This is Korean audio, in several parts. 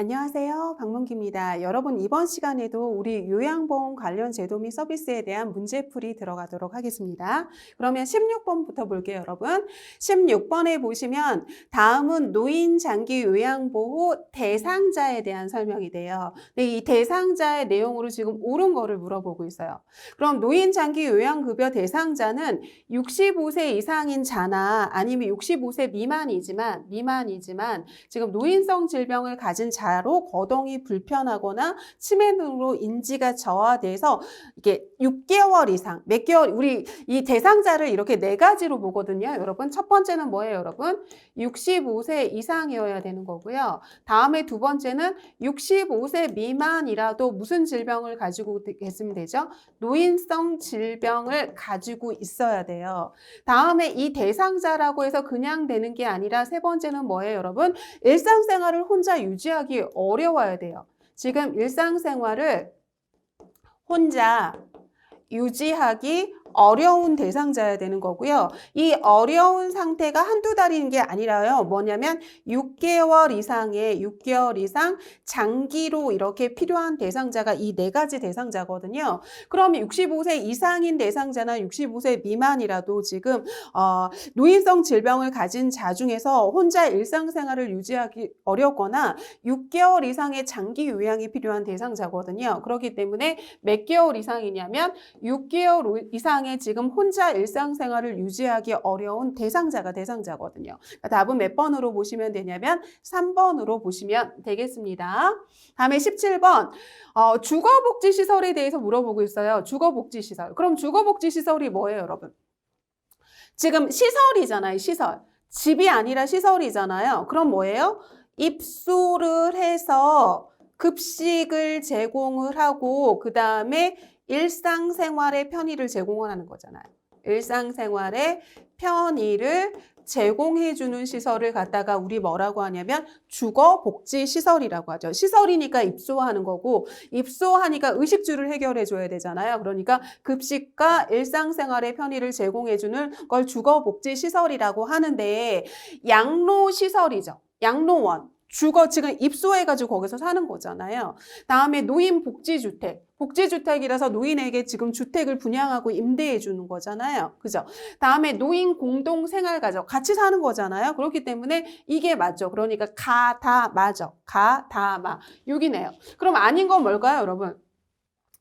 안녕하세요. 박문기입니다. 여러분, 이번 시간에도 우리 요양보험 관련 제도 및 서비스에 대한 문제풀이 들어가도록 하겠습니다. 그러면 16번부터 볼게요, 여러분. 16번에 보시면 다음은 노인 장기 요양보호 대상자에 대한 설명이 돼요. 근데 이 대상자의 내용으로 지금 옳은 거를 물어보고 있어요. 그럼 노인 장기 요양급여 대상자는 65세 이상인 자나 아니면 65세 미만이지만 지금 노인성 질병을 가진 자로 거동이 불편하거나 치매 등으로 인지가 저하돼서 이게 6개월 이상, 몇 개월, 우리 이 대상자를 이렇게 네 가지로 보거든요. 여러분, 첫 번째는 뭐예요, 여러분? 65세 이상이어야 되는 거고요. 다음에 두 번째는 65세 미만이라도 무슨 질병을 가지고 있으면 되죠? 노인성 질병을 가지고 있어야 돼요. 다음에 이 대상자라고 해서 그냥 되는 게 아니라 세 번째는 뭐예요, 여러분? 일상생활을 혼자 유지하기 어려워야 돼요. 지금 일상생활을 혼자 유지하기 어려운 대상자여야 되는 거고요. 이 어려운 상태가 한두 달인 게 아니라요. 뭐냐면 6개월 이상 장기로 이렇게 필요한 대상자가 이 네 가지 대상자거든요. 그럼 65세 이상인 대상자나 65세 미만이라도 지금 노인성 질병을 가진 자 중에서 혼자 일상생활을 유지하기 어렵거나 6개월 이상의 장기 요양이 필요한 대상자거든요. 그렇기 때문에 몇 개월 이상이냐면 6개월 이상의 지금 혼자 일상생활을 유지하기 어려운 대상자거든요. 답은 몇 번으로 보시면 되냐면 3번으로 보시면 되겠습니다. 다음에 17번 주거복지시설에 대해서 물어보고 있어요. 주거복지시설. 그럼 주거복지시설이 뭐예요, 여러분? 지금 시설이잖아요, 시설. 집이 아니라 시설이잖아요. 그럼 뭐예요? 입소를 해서 급식을 제공을 하고 그 다음에 일상생활의 편의를 제공을 하는 거잖아요. 일상생활의 편의를 제공해주는 시설을 갖다가 우리 뭐라고 하냐면 주거복지시설이라고 하죠. 시설이니까 입소하는 거고 입소하니까 의식주를 해결해줘야 되잖아요. 그러니까 급식과 일상생활의 편의를 제공해주는 걸 주거복지시설이라고 하는데 양로시설이죠. 양로원. 지금 입소해가지고 거기서 사는 거잖아요. 다음에 노인복지주택. 복지주택이라서 노인에게 지금 주택을 분양하고 임대해 주는 거잖아요. 그죠? 다음에 노인공동생활가족. 같이 사는 거잖아요. 그렇기 때문에 이게 맞죠. 그러니까 다 맞아. 다 맞. 6이네요. 그럼 아닌 건 뭘까요, 여러분?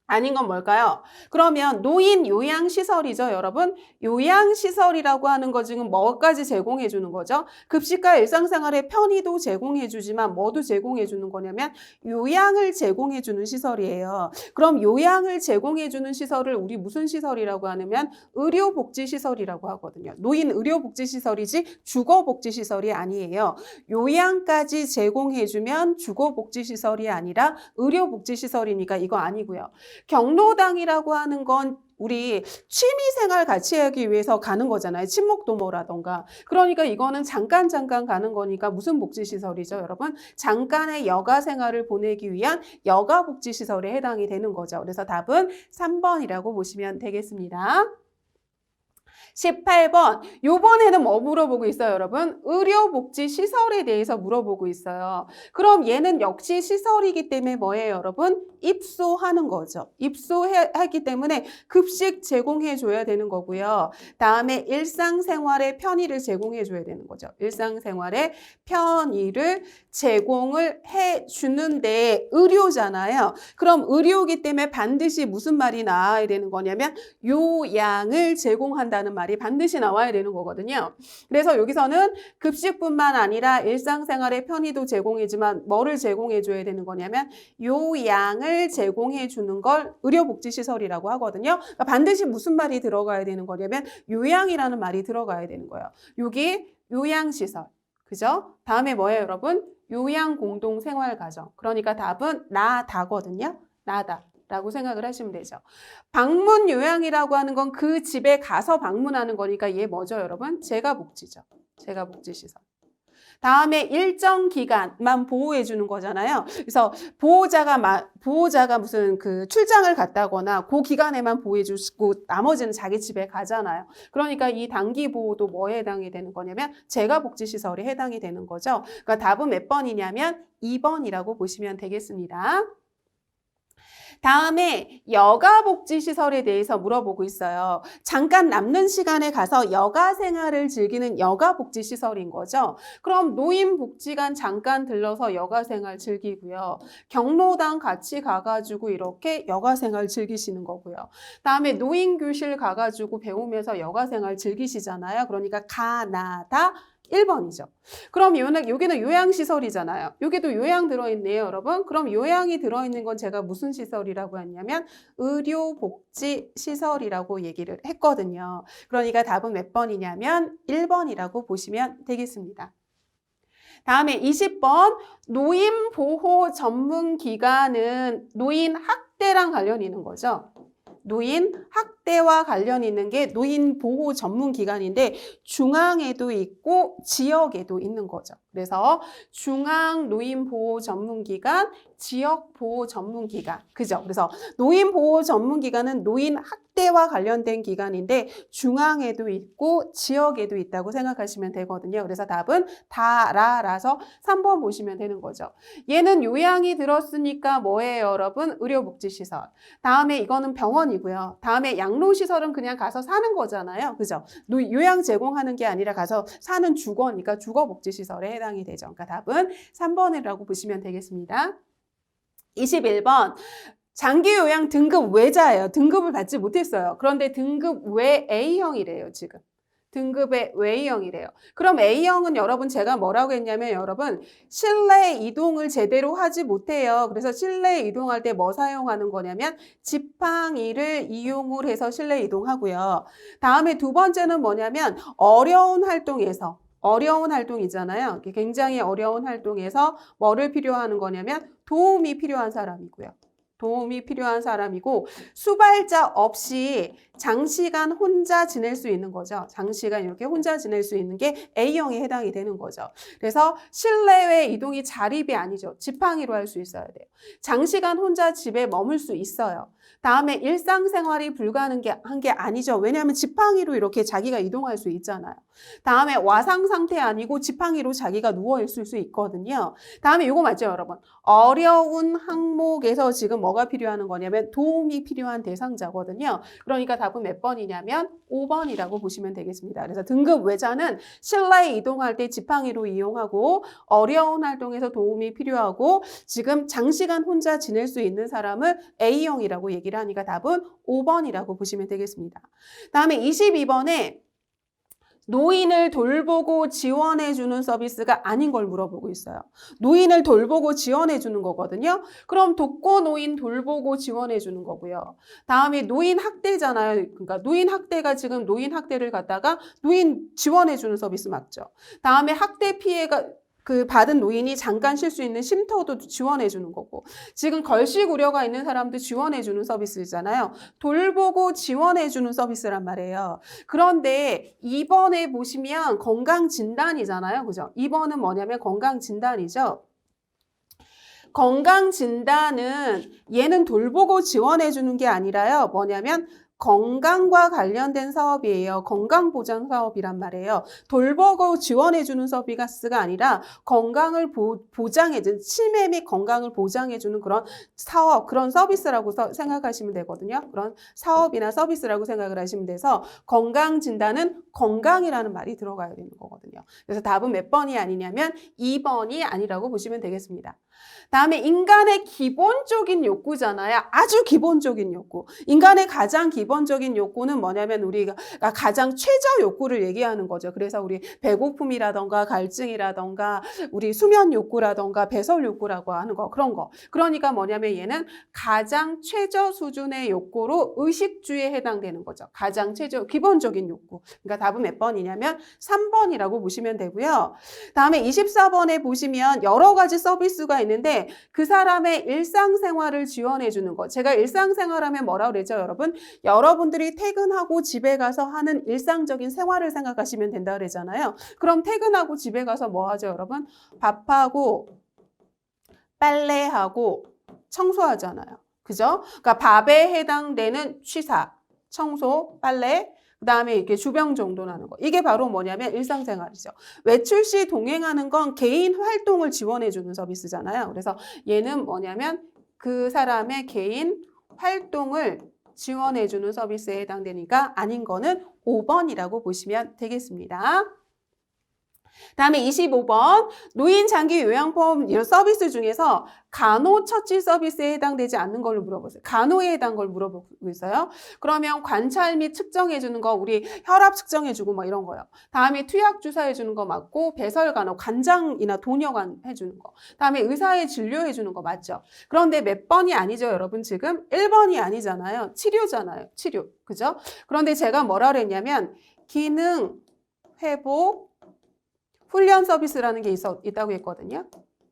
아닌 건 뭘까요? 그러면 노인 요양시설이죠, 여러분? 요양시설이라고 하는 거 지금 뭐까지 제공해 주는 거죠? 급식과 일상생활의 편의도 제공해 주지만 뭐도 제공해 주는 거냐면 요양을 제공해 주는 시설이에요. 그럼 요양을 제공해 주는 시설을 우리 무슨 시설이라고 하냐면 의료복지시설이라고 하거든요. 노인 의료복지시설이지 주거복지시설이 아니에요. 요양까지 제공해 주면 주거복지시설이 아니라 의료복지시설이니까 이거 아니고요. 경로당이라고 하는 건 우리 취미생활 같이 하기 위해서 가는 거잖아요. 친목도모라던가. 그러니까 이거는 잠깐 가는 거니까 무슨 복지시설이죠, 여러분? 잠깐의 여가생활을 보내기 위한 여가복지시설에 해당이 되는 거죠. 그래서 답은 3번이라고 보시면 되겠습니다. 18번. 요번에는 뭐 물어보고 있어요, 여러분? 의료복지시설에 대해서 물어보고 있어요. 그럼 얘는 역시 시설이기 때문에 뭐예요, 여러분? 입소하는 거죠. 입소하기 때문에 급식 제공해 줘야 되는 거고요. 다음에 일상생활의 편의를 제공해 줘야 되는 거죠. 일상생활의 편의를 제공을 해 주는데 의료잖아요. 그럼 의료이기 때문에 반드시 무슨 말이 나와야 되는 거냐면 요양을 제공한다는 말이 반드시 나와야 되는 거거든요. 그래서 여기서는 급식뿐만 아니라 일상생활의 편의도 제공이지만 뭐를 제공해 줘야 되는 거냐면 요양을 제공해 주는 걸 의료복지시설이라고 하거든요. 그러니까 반드시 무슨 말이 들어가야 되는 거냐면 요양이라는 말이 들어가야 되는 거예요. 여기 요양시설. 그죠? 다음에 뭐예요, 여러분? 요양공동생활가정. 그러니까 답은 나다거든요. 나다. 라고 생각을 하시면 되죠. 방문 요양이라고 하는 건 그 집에 가서 방문하는 거니까 얘 뭐죠, 여러분? 재가복지죠. 재가복지시설. 다음에 일정 기간만 보호해 주는 거잖아요. 그래서 보호자가 무슨 그 출장을 갔다거나 그 기간에만 보호해 주고 나머지는 자기 집에 가잖아요. 그러니까 이 단기 보호도 뭐에 해당이 되는 거냐면 재가복지시설에 해당이 되는 거죠. 그러니까 답은 몇 번이냐면 2번이라고 보시면 되겠습니다. 다음에 여가복지시설에 대해서 물어보고 있어요. 잠깐 남는 시간에 가서 여가 생활을 즐기는 여가복지시설인 거죠. 그럼 노인복지관 잠깐 들러서 여가 생활 즐기고요. 경로당 같이 가가지고 이렇게 여가 생활 즐기시는 거고요. 다음에 노인교실 가가지고 배우면서 여가 생활 즐기시잖아요. 그러니까 가나다 1번이죠. 그럼 여기는 요양시설이잖아요. 여기도 요양 들어있네요, 여러분. 그럼 요양이 들어있는 건 제가 무슨 시설이라고 했냐면 의료복지시설이라고 얘기를 했거든요. 그러니까 답은 몇 번이냐면 1번이라고 보시면 되겠습니다. 다음에 20번 노인보호 전문기관은 노인학대랑 관련이 있는 거죠. 노인 학대와 관련 있는 게 노인보호 전문기관인데 중앙에도 있고 지역에도 있는 거죠. 그래서 중앙노인보호전문기관, 지역보호전문기관. 그죠? 그래서 노인보호전문기관은 노인 학대와 관련된 기관인데 중앙에도 있고 지역에도 있다고 생각하시면 되거든요. 그래서 답은 다라라서 3번 보시면 되는 거죠. 얘는 요양이 들었으니까 뭐예요, 여러분? 의료복지시설. 다음에 이거는 병원이고요. 다음에 양로시설은 그냥 가서 사는 거잖아요. 그죠? 요양 제공하는 게 아니라 가서 사는 주거니까 주거복지시설에 해당이 되죠. 그러니까 답은 3번이라고 보시면 되겠습니다. 21번. 장기요양 등급 외자예요. 등급을 받지 못했어요. 그런데 등급 외 A형이래요, 지금. 등급의 A형이래요. 그럼 A형은 여러분 제가 뭐라고 했냐면 여러분 실내 이동을 제대로 하지 못해요. 그래서 실내 이동할 때 뭐 사용하는 거냐면 지팡이를 이용을 해서 실내 이동하고요. 다음에 두 번째는 뭐냐면 어려운 활동에서 어려운 활동이잖아요. 굉장히 어려운 활동에서 뭐를 필요하는 거냐면 도움이 필요한 사람이고요. 도움이 필요한 사람이고 수발자 없이 장시간 혼자 지낼 수 있는 거죠. 장시간 이렇게 혼자 지낼 수 있는 게 A형에 해당이 되는 거죠. 그래서 실내외 이동이 자립이 아니죠. 지팡이로 할 수 있어야 돼요. 장시간 혼자 집에 머물 수 있어요. 다음에 일상생활이 불가능한 게 아니죠. 왜냐하면 지팡이로 이렇게 자기가 이동할 수 있잖아요. 다음에 와상 상태 아니고 지팡이로 자기가 누워있을 수 있거든요. 다음에 이거 맞죠, 여러분? 어려운 항목에서 지금 뭐가 필요한 거냐면 도움이 필요한 대상자거든요. 그러니까 답은 몇 번이냐면 5번이라고 보시면 되겠습니다. 그래서 등급 외자는 실내에 이동할 때 지팡이로 이용하고 어려운 활동에서 도움이 필요하고 지금 장시간 혼자 지낼 수 있는 사람을 A형이라고 얘기를 하니까 답은 5번이라고 보시면 되겠습니다. 다음에 22번에 노인을 돌보고 지원해주는 서비스가 아닌 걸 물어보고 있어요. 노인을 돌보고 지원해주는 거거든요. 그럼 독거노인 돌보고 지원해주는 거고요. 다음에 노인 학대잖아요. 그러니까 노인 학대가 지금 노인 학대를 갖다가 노인 지원해주는 서비스 맞죠. 다음에 학대 피해가 받은 노인이 잠깐 쉴 수 있는 쉼터도 지원해 주는 거고 지금 걸식 우려가 있는 사람도 지원해 주는 서비스잖아요. 돌보고 지원해 주는 서비스란 말이에요. 그런데 2번에 보시면 건강진단이잖아요. 그죠? 2번은 뭐냐면 건강진단이죠. 건강진단은 얘는 돌보고 지원해 주는 게 아니라요. 뭐냐면 건강과 관련된 사업이에요. 건강보장 사업이란 말이에요. 돌보고 지원해주는 서비스가 아니라 건강을 보장해주는, 치매 및 건강을 보장해주는 그런 사업, 그런 서비스라고 생각하시면 되거든요. 그런 사업이나 서비스라고 생각을 하시면 돼서 건강진단은 건강이라는 말이 들어가야 되는 거거든요. 그래서 답은 몇 번이 아니냐면 2번이 아니라고 보시면 되겠습니다. 다음에 인간의 기본적인 욕구잖아요. 아주 기본적인 욕구. 인간의 가장 기본적인 욕구는 뭐냐면 우리가 가장 최저 욕구를 얘기하는 거죠. 그래서 우리 배고픔이라던가 갈증이라던가 우리 수면 욕구라던가 배설 욕구라고 하는 거 그런 거. 그러니까 뭐냐면 얘는 가장 최저 수준의 욕구로 의식주에 해당되는 거죠. 가장 최저 기본적인 욕구. 그러니까 답은 몇 번이냐면 3번이라고 보시면 되고요. 다음에 24번에 보시면 여러 가지 서비스가 있는데 그 사람의 일상생활을 지원해 주는 거. 제가 일상생활하면 뭐라고 그랬죠, 여러분? 여러 여러분들이 퇴근하고 집에 가서 하는 일상적인 생활을 생각하시면 된다 그러잖아요. 그럼 퇴근하고 집에 가서 뭐 하죠, 여러분? 밥하고 빨래하고 청소하잖아요. 그죠? 그러니까 밥에 해당되는 취사, 청소, 빨래, 그 다음에 이렇게 주병 정돈하는 거. 이게 바로 뭐냐면 일상생활이죠. 외출 시 동행하는 건 개인 활동을 지원해주는 서비스잖아요. 그래서 얘는 뭐냐면 그 사람의 개인 활동을 지원해주는 서비스에 해당되니까 아닌 거는 5번이라고 보시면 되겠습니다. 다음에 25번 노인 장기 요양보험 이런 서비스 중에서 간호처치 서비스에 해당되지 않는 걸로 물어보세요. 간호에 해당 걸 물어보고 있어요. 그러면 관찰 및 측정해 주는 거 우리 혈압 측정해 주고 뭐 이런 거요. 다음에 투약 주사해 주는 거 맞고 배설 간호 관장이나 도녀관 해 주는 거. 다음에 의사의 진료해 주는 거 맞죠? 그런데 몇 번이 아니죠, 여러분. 지금 1번이 아니잖아요. 치료잖아요. 치료. 그죠? 그런데 제가 뭐라 그랬냐면 기능 회복 훈련 서비스라는 게 있다고 했거든요.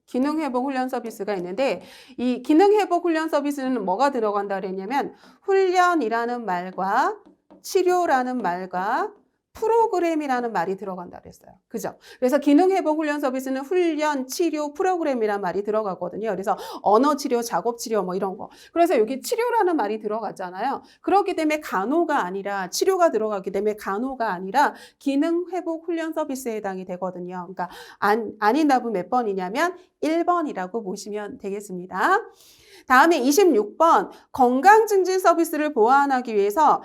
기능회복 훈련 서비스가 있는데 이 기능회복 훈련 서비스는 뭐가 들어간다 그랬냐면 훈련이라는 말과 치료라는 말과 프로그램이라는 말이 들어간다 그랬어요. 그죠? 그래서 기능회복 훈련 서비스는 훈련, 치료, 프로그램이라는 말이 들어가거든요. 그래서 언어치료, 작업치료 뭐 이런 거. 그래서 여기 치료라는 말이 들어갔잖아요. 그렇기 때문에 간호가 아니라 치료가 들어가기 때문에 간호가 아니라 기능회복 훈련 서비스에 해당이 되거든요. 그러니까 아닌 답은 몇 번이냐면 1번이라고 보시면 되겠습니다. 다음에 26번 건강증진 서비스를 보완하기 위해서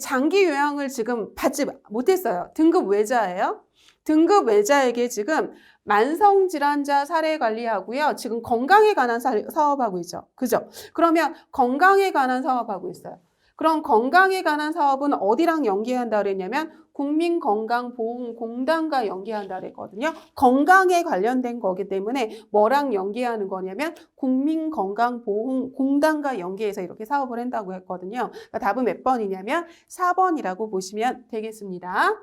장기 요양을 지금 받지 못했어요. 등급 외자예요. 등급 외자에게 지금 만성질환자 사례 관리하고요. 지금 건강에 관한 사업하고 있죠. 그죠? 그러면 건강에 관한 사업하고 있어요. 그럼 건강에 관한 사업은 어디랑 연계한다 그랬냐면 국민건강보험공단과 연계한다 그랬거든요. 건강에 관련된 거기 때문에 뭐랑 연계하는 거냐면 국민건강보험공단과 연계해서 이렇게 사업을 한다고 했거든요. 그러니까 답은 몇 번이냐면 4번이라고 보시면 되겠습니다.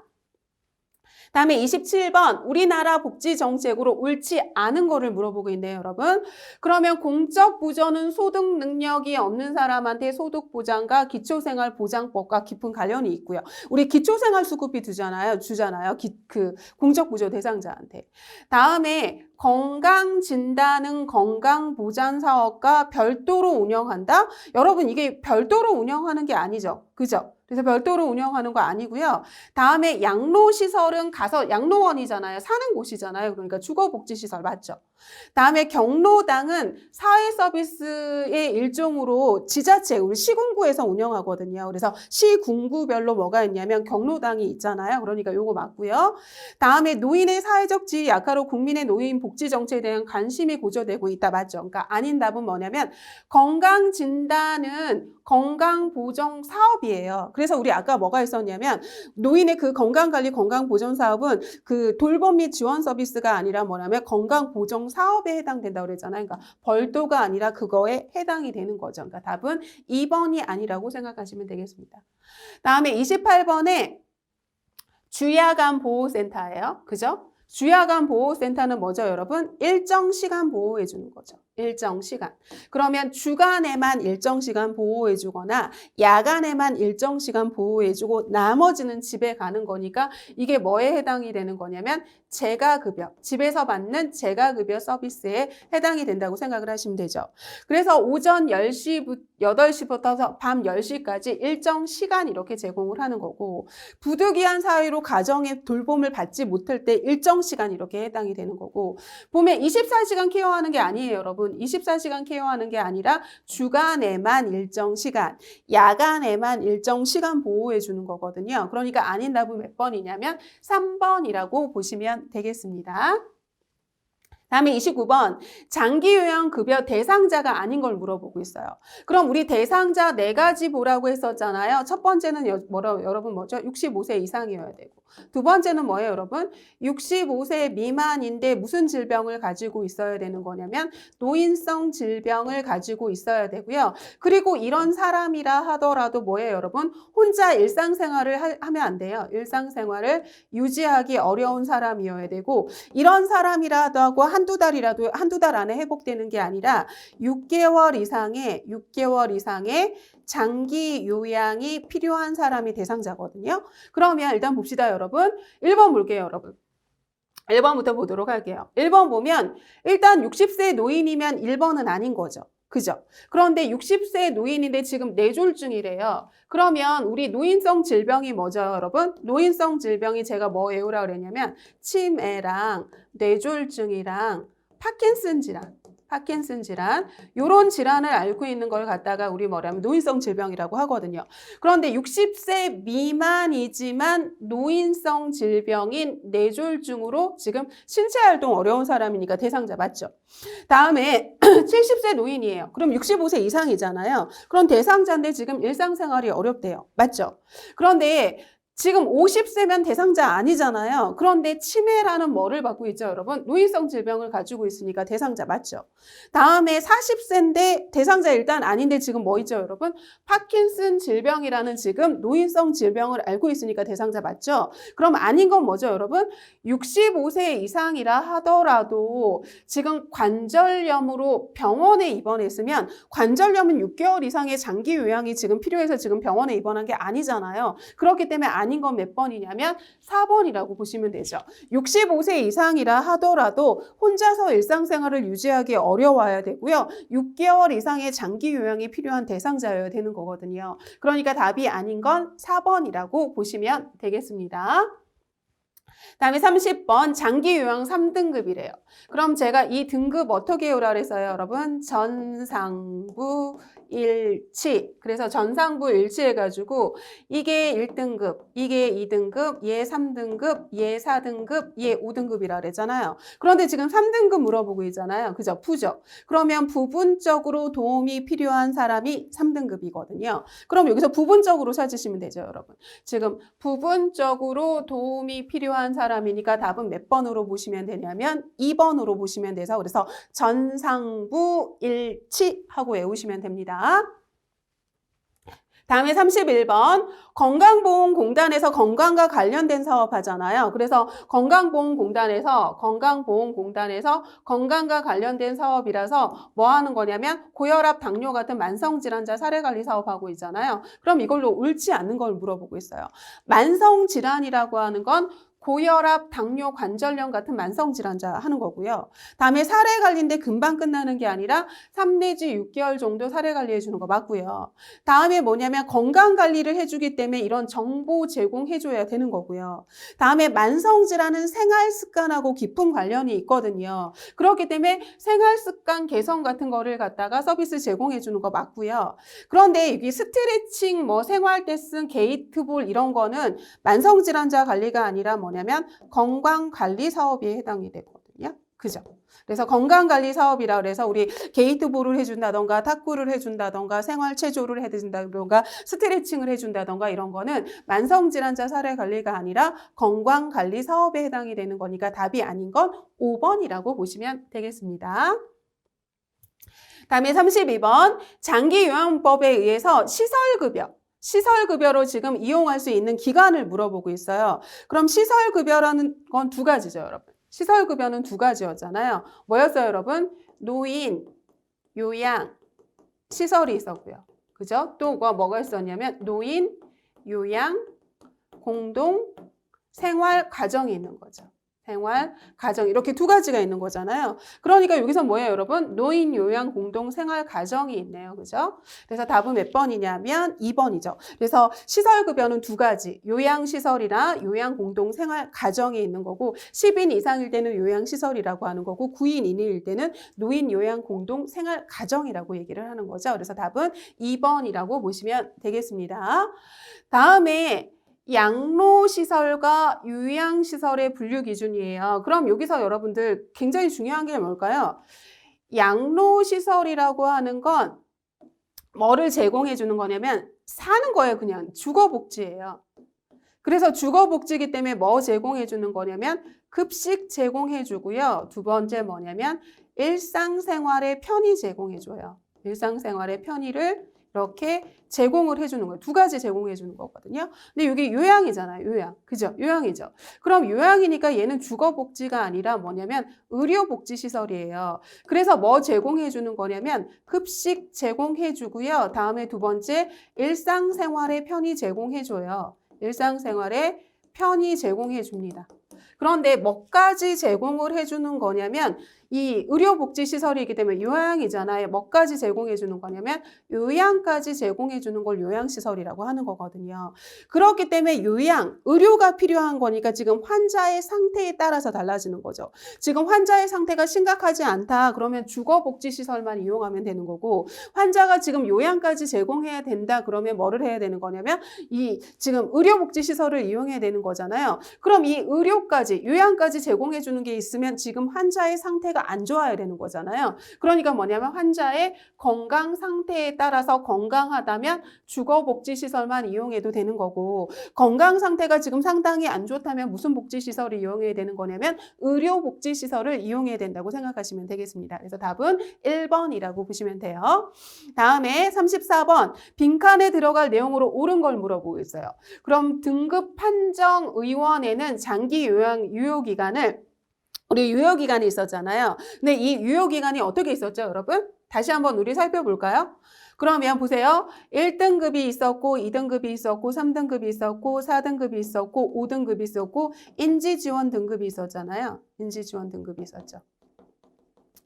다음에 27번 우리나라 복지 정책으로 옳지 않은 거를 물어보고 있네요, 여러분. 그러면 공적 부조는 소득 능력이 없는 사람한테 소득 보장과 기초생활보장법과 깊은 관련이 있고요. 우리 기초생활수급비 주잖아요. 그 공적 부조 대상자한테. 다음에 건강진단은 건강보장사업과 별도로 운영한다? 여러분 이게 별도로 운영하는 게 아니죠. 그죠? 그래서 별도로 운영하는 거 아니고요. 다음에 양로시설은 가서 양로원이잖아요. 사는 곳이잖아요. 그러니까 주거복지시설 맞죠? 다음에 경로당은 사회서비스의 일종으로 지자체, 우리 시군구에서 운영하거든요. 그래서 시군구별로 뭐가 있냐면 경로당이 있잖아요. 그러니까 요거 맞고요. 다음에 노인의 사회적 지위 약화로 국민의 노인 복지 정책에 대한 관심이 고조되고 있다. 맞죠? 그러니까 아닌 답은 뭐냐면 건강진단은 건강보정 사업이에요. 그래서 우리 아까 뭐가 있었냐면 노인의 그 건강관리 건강보정 사업은 그 돌봄 및 지원 서비스가 아니라 뭐냐면 건강보정 사업에 해당된다고 그랬잖아요. 그러니까 별도가 아니라 그거에 해당이 되는 거죠. 그러니까 답은 2번이 아니라고 생각하시면 되겠습니다. 다음에 28번에 주야간 보호센터예요. 그죠? 주야간 보호센터는 뭐죠, 여러분? 일정 시간 보호해 주는 거죠. 일정 시간. 그러면 주간에만 일정 시간 보호해 주거나 야간에만 일정 시간 보호해 주고 나머지는 집에 가는 거니까 이게 뭐에 해당이 되는 거냐면 재가급여, 집에서 받는 재가급여 서비스에 해당이 된다고 생각을 하시면 되죠. 그래서 오전 8시부터 밤 10시까지 일정 시간 이렇게 제공을 하는 거고 부득이한 사유로 가정의 돌봄을 받지 못할 때 일정 시간 이렇게 해당이 되는 거고 보면 24시간 케어하는 게 아니에요, 여러분. 24시간 케어하는 게 아니라 주간에만 일정 시간, 야간에만 일정 시간 보호해 주는 거거든요. 그러니까 아닌 답은 몇 번이냐면 3번이라고 보시면 되겠습니다. 다음에 29번 장기요양급여 대상자가 아닌 걸 물어보고 있어요. 그럼 우리 대상자 4가지 보라고 했었잖아요. 첫 번째는 여러분 뭐죠? 65세 이상이어야 되고 두 번째는 뭐예요, 여러분? 65세 미만인데 무슨 질병을 가지고 있어야 되는 거냐면 노인성 질병을 가지고 있어야 되고요. 그리고 이런 사람이라 하더라도 뭐예요, 여러분? 혼자 일상생활을 하면 안 돼요. 일상생활을 유지하기 어려운 사람이어야 되고 이런 사람이라도 하고 한두 달 안에 회복되는 게 아니라 6개월 이상의 장기 요양이 필요한 사람이 대상자거든요. 그러면 일단 봅시다, 여러분. 1번 볼게요, 여러분. 1번부터 보도록 할게요. 1번 보면 일단 60세 노인이면 1번은 아닌 거죠. 그죠? 그런데 60세 노인인데 지금 뇌졸중이래요. 그러면 우리 노인성 질병이 뭐죠, 여러분? 노인성 질병이 제가 뭐 외우라 그랬냐면 치매랑 뇌졸중이랑 파킨슨 질환 요런 질환을 앓고 있는 걸 갖다가 우리 뭐라면 노인성 질병이라고 하거든요. 그런데 60세 미만이지만 노인성 질병인 뇌졸중으로 지금 신체 활동 어려운 사람이니까 대상자 맞죠? 다음에 70세 노인이에요. 그럼 65세 이상이잖아요. 그럼 대상자인데 지금 일상생활이 어렵대요. 맞죠? 그런데 지금 50세면 대상자 아니잖아요. 그런데 치매라는 뭐를 받고 있죠, 여러분? 노인성 질병을 가지고 있으니까 대상자 맞죠? 다음에 40세인데 대상자 일단 아닌데 지금 뭐 있죠, 여러분? 파킨슨 질병이라는 지금 노인성 질병을 앓고 있으니까 대상자 맞죠? 그럼 아닌 건 뭐죠, 여러분? 65세 이상이라 하더라도 지금 관절염으로 병원에 입원했으면 관절염은 6개월 이상의 장기 요양이 지금 필요해서 지금 병원에 입원한 게 아니잖아요. 그렇기 때문에 아닌 건 몇 번이냐면 4번이라고 보시면 되죠. 65세 이상이라 하더라도 혼자서 일상생활을 유지하기 어려워야 되고요. 6개월 이상의 장기 요양이 필요한 대상자여야 되는 거거든요. 그러니까 답이 아닌 건 4번이라고 보시면 되겠습니다. 다음에 30번 장기 요양 3등급이래요. 그럼 제가 이 등급 어떻게 외우라 그랬어요, 여러분? 전상부 일치. 그래서 전상부 일치 해가지고 이게 1등급, 이게 2등급, 얘 3등급, 얘 4등급, 얘 5등급이라 그랬잖아요. 그런데 지금 3등급 물어보고 있잖아요. 그죠? 부죠? 그러면 부분적으로 도움이 필요한 사람이 3등급이거든요. 그럼 여기서 부분적으로 찾으시면 되죠, 여러분. 지금 부분적으로 도움이 필요한 사람이니까 답은 몇 번으로 보시면 되냐면 2번으로 보시면 돼서 그래서 전상부 일치하고 외우시면 됩니다. 다음에 31번 건강보험공단에서 건강과 관련된 사업 하잖아요. 그래서 건강보험공단에서 건강과 관련된 사업이라서 뭐 하는 거냐면 고혈압, 당뇨 같은 만성질환자 사례관리 사업하고 있잖아요. 그럼 이걸로 옳지 않는 걸 물어보고 있어요. 만성질환이라고 하는 건 고혈압, 당뇨, 관절염 같은 만성질환자 하는 거고요. 다음에 사례관리인데 금방 끝나는 게 아니라 3 내지 6개월 정도 사례관리 해주는 거 맞고요. 다음에 뭐냐면 건강관리를 해주기 때문에 이런 정보 제공해줘야 되는 거고요. 다음에 만성질환은 생활습관하고 깊은 관련이 있거든요. 그렇기 때문에 생활습관 개선 같은 거를 갖다가 서비스 제공해주는 거 맞고요. 그런데 여기 스트레칭, 뭐 생활레슨, 게이트볼 이런 거는 만성질환자 관리가 아니라 뭐냐면 건강관리 사업에 해당이 되거든요. 그죠? 그래서 건강관리 사업이라 그래서 우리 게이트볼을 해준다던가 탁구를 해준다던가 생활체조를 해준다던가 스트레칭을 해준다던가 이런 거는 만성질환자 사례관리가 아니라 건강관리 사업에 해당이 되는 거니까 답이 아닌 건 5번이라고 보시면 되겠습니다. 다음에 32번 장기요양법에 의해서 시설급여로 지금 이용할 수 있는 기간을 물어보고 있어요. 그럼 시설급여라는 건 두 가지죠, 여러분. 시설급여는 두 가지였잖아요. 뭐였어요, 여러분? 노인, 요양, 시설이 있었고요. 그죠? 또 뭐가 있었냐면 노인, 요양, 공동, 생활, 가정이 있는 거죠. 생활, 가정 이렇게 두 가지가 있는 거잖아요. 그러니까 여기서 뭐예요, 여러분? 노인, 요양, 공동, 생활, 가정이 있네요. 그죠? 그래서 답은 몇 번이냐면 2번이죠. 그래서 시설급여는 두 가지. 요양시설이나 요양, 공동, 생활, 가정이 있는 거고 10인 이상일 때는 요양시설이라고 하는 거고 9인 이내일 때는 노인, 요양, 공동, 생활, 가정이라고 얘기를 하는 거죠. 그래서 답은 2번이라고 보시면 되겠습니다. 다음에 양로시설과 요양시설의 분류 기준이에요. 그럼 여기서 여러분들 굉장히 중요한 게 뭘까요? 양로시설이라고 하는 건 뭐를 제공해 주는 거냐면 사는 거예요. 그냥 주거복지예요. 그래서 주거복지이기 때문에 뭐 제공해 주는 거냐면 급식 제공해 주고요. 두 번째 뭐냐면 일상생활의 편의 제공해 줘요. 일상생활의 편의를 이렇게 제공을 해주는 거예요. 두 가지 제공해 주는 거거든요. 근데 여기 요양이잖아요. 요양. 그죠? 요양이죠. 그럼 요양이니까 얘는 주거복지가 아니라 뭐냐면 의료복지시설이에요. 그래서 뭐 제공해 주는 거냐면 급식 제공해 주고요. 다음에 두 번째 일상생활에 편의 제공해 줘요. 일상생활에 편의 제공해 줍니다. 그런데 뭐까지 제공을 해주는 거냐면 이 의료복지시설이기 때문에 요양이잖아요. 뭐까지 제공해 주는 거냐면 요양까지 제공해 주는 걸 요양시설이라고 하는 거거든요. 그렇기 때문에 요양, 의료가 필요한 거니까 지금 환자의 상태에 따라서 달라지는 거죠. 지금 환자의 상태가 심각하지 않다 그러면 주거복지시설만 이용하면 되는 거고, 환자가 지금 요양까지 제공해야 된다 그러면 뭐를 해야 되는 거냐면 이 지금 의료복지시설을 이용해야 되는 거잖아요. 그럼 이 의료까지, 요양까지 제공해 주는 게 있으면 지금 환자의 상태가 안 좋아야 되는 거잖아요. 그러니까 뭐냐면 환자의 건강 상태에 따라서 건강하다면 주거복지시설만 이용해도 되는 거고, 건강 상태가 지금 상당히 안 좋다면 무슨 복지시설을 이용해야 되는 거냐면 의료복지시설을 이용해야 된다고 생각하시면 되겠습니다. 그래서 답은 1번이라고 보시면 돼요. 다음에 34번 빈칸에 들어갈 내용으로 옳은 걸 물어보고 있어요. 그럼 등급판정의원회는 장기 요양 유효기간을, 우리 유효기간이 있었잖아요. 근데 이 유효기간이 어떻게 있었죠, 여러분? 다시 한번 우리 살펴볼까요? 그러면 보세요. 1등급이 있었고, 2등급이 있었고, 3등급이 있었고, 4등급이 있었고, 5등급이 있었고, 인지지원 등급이 있었잖아요. 인지지원 등급이 있었죠.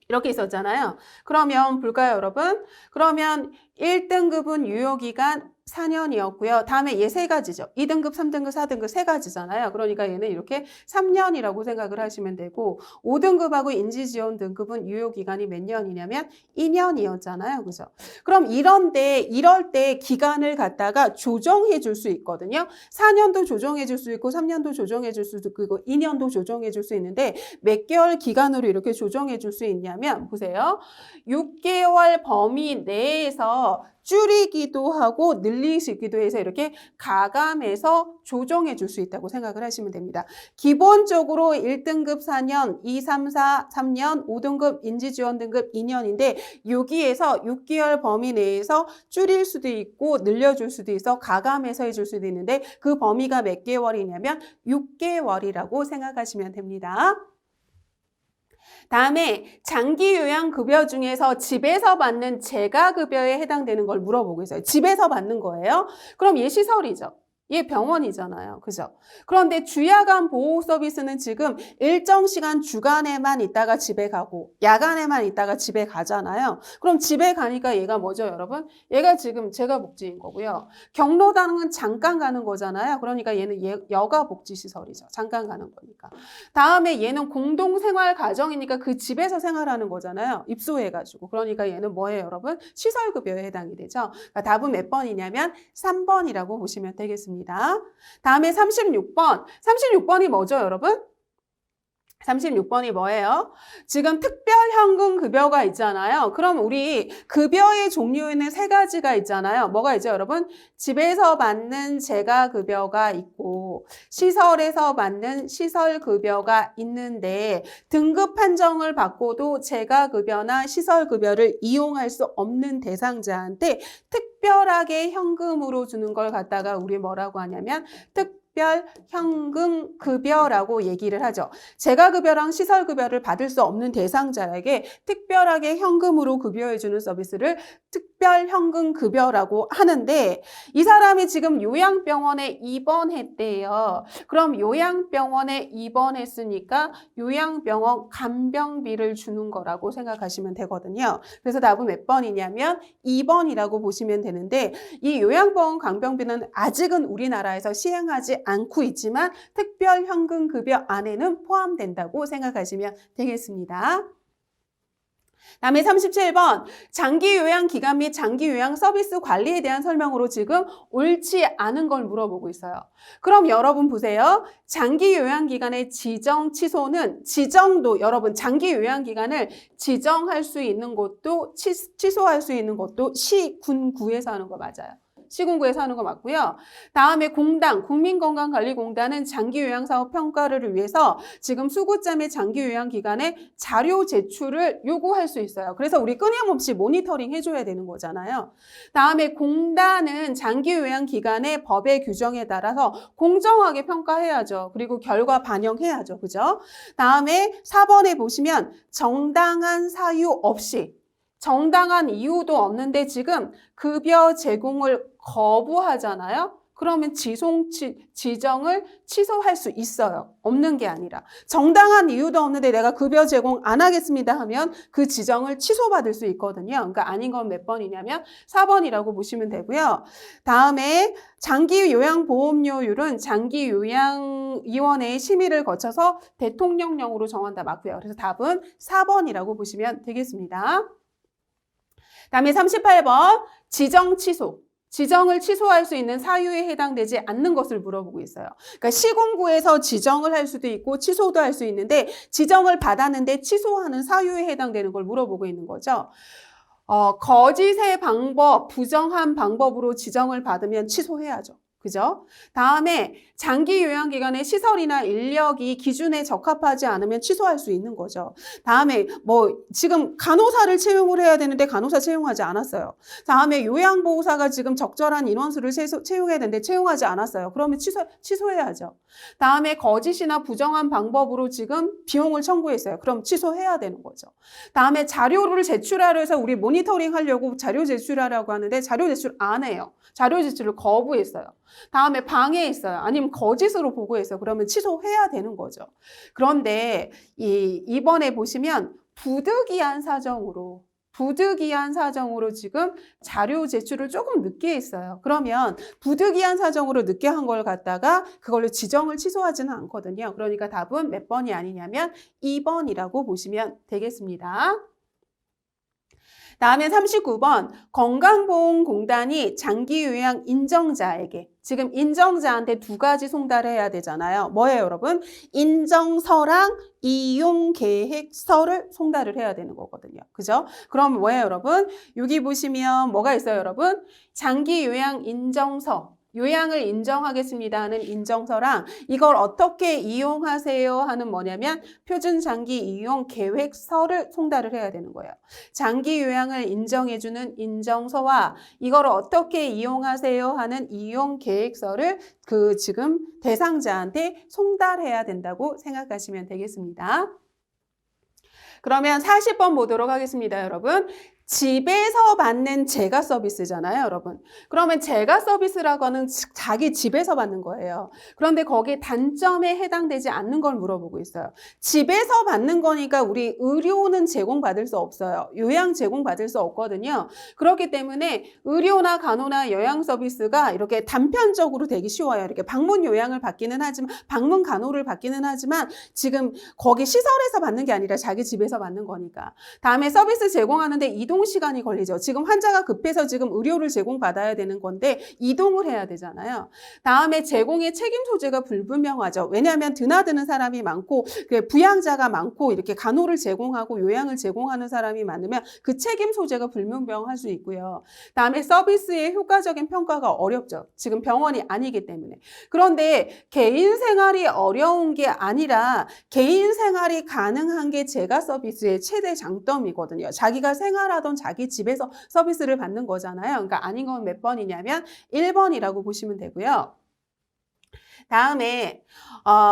이렇게 있었잖아요. 그러면 볼까요, 여러분? 그러면 1등급은 유효기간 4년이었고요. 다음에 얘 세 가지죠. 2등급, 3등급, 4등급 세 가지잖아요. 그러니까 얘는 이렇게 3년이라고 생각을 하시면 되고, 5등급하고 인지지원 등급은 유효기간이 몇 년이냐면 2년이었잖아요. 그죠? 그럼 이럴 때 기간을 갖다가 조정해 줄 수 있거든요. 4년도 조정해 줄 수 있고, 3년도 조정해 줄 수도 있고, 2년도 조정해 줄 수 있는데 몇 개월 기간으로 이렇게 조정해 줄 수 있냐면, 보세요. 6개월 범위 내에서 줄이기도 하고 늘리기도 해서 이렇게 가감해서 조정해 줄 수 있다고 생각을 하시면 됩니다. 기본적으로 1등급 4년, 2, 3, 4, 3년, 5등급 인지지원 등급 2년인데 여기에서 6개월 범위 내에서 줄일 수도 있고 늘려줄 수도 있어 가감해서 해줄 수도 있는데 그 범위가 몇 개월이냐면 6개월이라고 생각하시면 됩니다. 다음에 장기 요양급여 중에서 집에서 받는 재가급여에 해당되는 걸 물어보고 있어요. 집에서 받는 거예요. 그럼 얘 시설이죠. 얘 병원이잖아요. 그죠? 그런데 주야간 보호 서비스는 지금 일정 시간 주간에만 있다가 집에 가고 야간에만 있다가 집에 가잖아요. 그럼 집에 가니까 얘가 뭐죠, 여러분? 얘가 지금 재가복지인 거고요. 경로당은 잠깐 가는 거잖아요. 그러니까 얘는 여가복지시설이죠. 잠깐 가는 거니까. 다음에 얘는 공동생활가정이니까 그 집에서 생활하는 거잖아요. 입소해가지고. 그러니까 얘는 뭐예요, 여러분? 시설급여에 해당이 되죠. 그러니까 답은 몇 번이냐면 3번이라고 보시면 되겠습니다. 다음에 36번. 36번이 뭐죠, 여러분? 36번이 뭐예요? 지금 특별현금급여가 있잖아요. 그럼 우리 급여의 종류에는 세 가지가 있잖아요. 뭐가 있죠, 여러분? 집에서 받는 재가급여가 있고 시설에서 받는 시설급여가 있는데 등급 판정을 받고도 재가급여나 시설급여를 이용할 수 없는 대상자한테 특별하게 현금으로 주는 걸 갖다가 우리 뭐라고 하냐면 특별현금급여라고 얘기를 하죠. 재가급여랑 시설급여를 받을 수 없는 대상자에게 특별하게 현금으로 급여해주는 서비스를 특별현금급여라고 하는데 이 사람이 지금 요양병원에 입원했대요. 그럼 요양병원에 입원했으니까 요양병원 간병비를 주는 거라고 생각하시면 되거든요. 그래서 답은 몇 번이냐면 2번이라고 보시면 되는데 이 요양병원 간병비는 아직은 우리나라에서 시행하지 않고 있지만 특별현금급여 안에는 포함된다고 생각하시면 되겠습니다. 다음에 37번 장기요양기간 및 장기요양 서비스 관리에 대한 설명으로 지금 옳지 않은 걸 물어보고 있어요. 그럼 여러분 보세요. 장기요양기간의 지정 취소는 지정도 여러분 장기요양기간을 지정할 수 있는 것도 취소할 수 있는 것도 시, 군, 구에서 하는 거 맞아요. 시군구에서 하는 거 맞고요. 다음에 공단, 국민건강관리공단은 장기요양사업 평가를 위해서 지금 수구짬의 장기요양기관에 자료 제출을 요구할 수 있어요. 그래서 우리 끊임없이 모니터링 해줘야 되는 거잖아요. 다음에 공단은 장기요양기관의 법의 규정에 따라서 공정하게 평가해야죠. 그리고 결과 반영해야죠. 그죠? 다음에 4번에 보시면 정당한 사유 없이 정당한 이유도 없는데 지금 급여 제공을 거부하잖아요. 그러면 지정을 취소할 수 있어요. 없는 게 아니라. 정당한 이유도 없는데 내가 급여 제공 안 하겠습니다 하면 그 지정을 취소받을 수 있거든요. 그러니까 아닌 건 몇 번이냐면 4번이라고 보시면 되고요. 다음에 장기요양보험료율은 장기요양위원회의 심의를 거쳐서 대통령령으로 정한다 맞고요. 그래서 답은 4번이라고 보시면 되겠습니다. 다음에 38번 지정 취소. 지정을 취소할 수 있는 사유에 해당되지 않는 것을 물어보고 있어요. 그러니까 시군구에서 지정을 할 수도 있고 취소도 할 수 있는데 지정을 받았는데 취소하는 사유에 해당되는 걸 물어보고 있는 거죠. 거짓의 방법, 부정한 방법으로 지정을 받으면 취소해야죠. 그죠? 다음에 장기요양기관의 시설이나 인력이 기준에 적합하지 않으면 취소할 수 있는 거죠. 다음에 지금 간호사를 채용을 해야 되는데 간호사 채용하지 않았어요. 다음에 요양보호사가 지금 적절한 인원수를 채용해야 되는데 채용하지 않았어요. 그러면 취소해야죠. 다음에 거짓이나 부정한 방법으로 지금 비용을 청구했어요. 그럼 취소해야 되는 거죠. 다음에 자료를 제출하려 해서 우리 모니터링 하려고 자료 제출하라고 하는데 자료 제출 안 해요. 자료 제출을 거부했어요. 다음에 방해했어요. 아니면 거짓으로 보고했어요. 그러면 취소해야 되는 거죠. 그런데 이번에 보시면 부득이한 사정으로 지금 자료 제출을 조금 늦게 했어요. 그러면 부득이한 사정으로 늦게 한 걸 갖다가 그걸로 지정을 취소하지는 않거든요. 그러니까 답은 몇 번이 아니냐면 2번이라고 보시면 되겠습니다. 다음에 39번 건강보험공단이 장기요양 인정자에게 지금 인정자한테 두 가지 송달해야 되잖아요. 뭐예요, 여러분? 인정서랑 이용계획서를 송달을 해야 되는 거거든요. 그죠? 그럼 뭐예요, 여러분? 여기 보시면 뭐가 있어요, 여러분? 장기요양 인정서. 요양을 인정하겠습니다 하는 인정서랑 이걸 어떻게 이용하세요 하는 뭐냐면 표준장기 이용 계획서를 송달을 해야 되는 거예요. 장기 요양을 인정해주는 인정서와 이걸 어떻게 이용하세요 하는 이용 계획서를 지금 대상자한테 송달해야 된다고 생각하시면 되겠습니다. 그러면 40번 보도록 하겠습니다, 여러분. 집에서 받는 재가 서비스잖아요, 여러분. 그러면 재가 서비스라고 하는 자기 집에서 받는 거예요. 그런데 거기에 단점에 해당되지 않는 걸 물어보고 있어요. 집에서 받는 거니까 우리 의료는 제공받을 수 없어요. 요양 제공받을 수 없거든요. 그렇기 때문에 의료나 간호나 요양 서비스가 이렇게 단편적으로 되기 쉬워요. 이렇게 방문 요양을 받기는 하지만, 방문 간호를 받기는 하지만 지금 거기 시설에서 받는 게 아니라 자기 집에서 받는 거니까. 다음에 서비스 제공하는데 이동 시간이 걸리죠. 지금 환자가 급해서 지금 의료를 제공받아야 되는 건데 이동을 해야 되잖아요. 다음에 제공의 책임 소재가 불분명하죠. 왜냐하면 드나드는 사람이 많고 부양자가 많고 이렇게 간호를 제공하고 요양을 제공하는 사람이 많으면 그 책임 소재가 불분명할 수 있고요. 다음에 서비스의 효과적인 평가가 어렵죠. 지금 병원이 아니기 때문에. 그런데 개인 생활이 어려운 게 아니라 개인 생활이 가능한 게 재가 서비스의 최대 장점이거든요. 자기가 생활하던 자기 집에서 서비스를 받는 거잖아요. 그러니까 아닌 건 몇 번이냐면 1번이라고 보시면 되고요. 다음에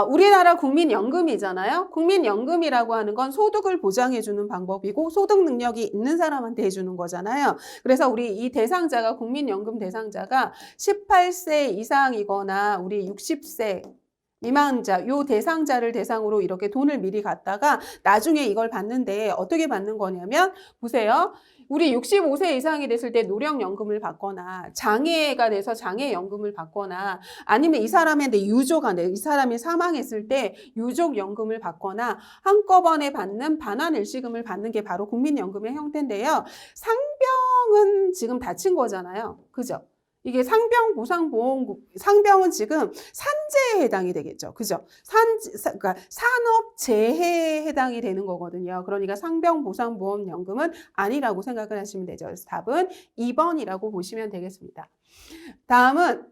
우리나라 국민연금이잖아요. 국민연금이라고 하는 건 소득을 보장해주는 방법이고 소득 능력이 있는 사람한테 해주는 거잖아요. 그래서 우리 이 대상자가 국민연금 대상자가 18세 이상이거나 우리 60세 미만자, 요 대상자를 대상으로 이렇게 돈을 미리 갖다가 나중에 이걸 받는데 어떻게 받는 거냐면 보세요. 우리 65세 이상이 됐을 때 노령연금을 받거나 장애가 돼서 장애연금을 받거나 아니면 이 사람한테 유조가 돼, 이 사람이 사망했을 때 유족연금을 받거나 한꺼번에 받는 반환일시금을 받는 게 바로 국민연금의 형태인데요. 상병은 지금 다친 거잖아요. 그죠? 이게 상병은 지금 산재에 해당이 되겠죠. 그죠? 그러니까 산업재해에 해당이 되는 거거든요. 그러니까 상병보상보험연금은 아니라고 생각을 하시면 되죠. 그래서 답은 2번이라고 보시면 되겠습니다. 다음은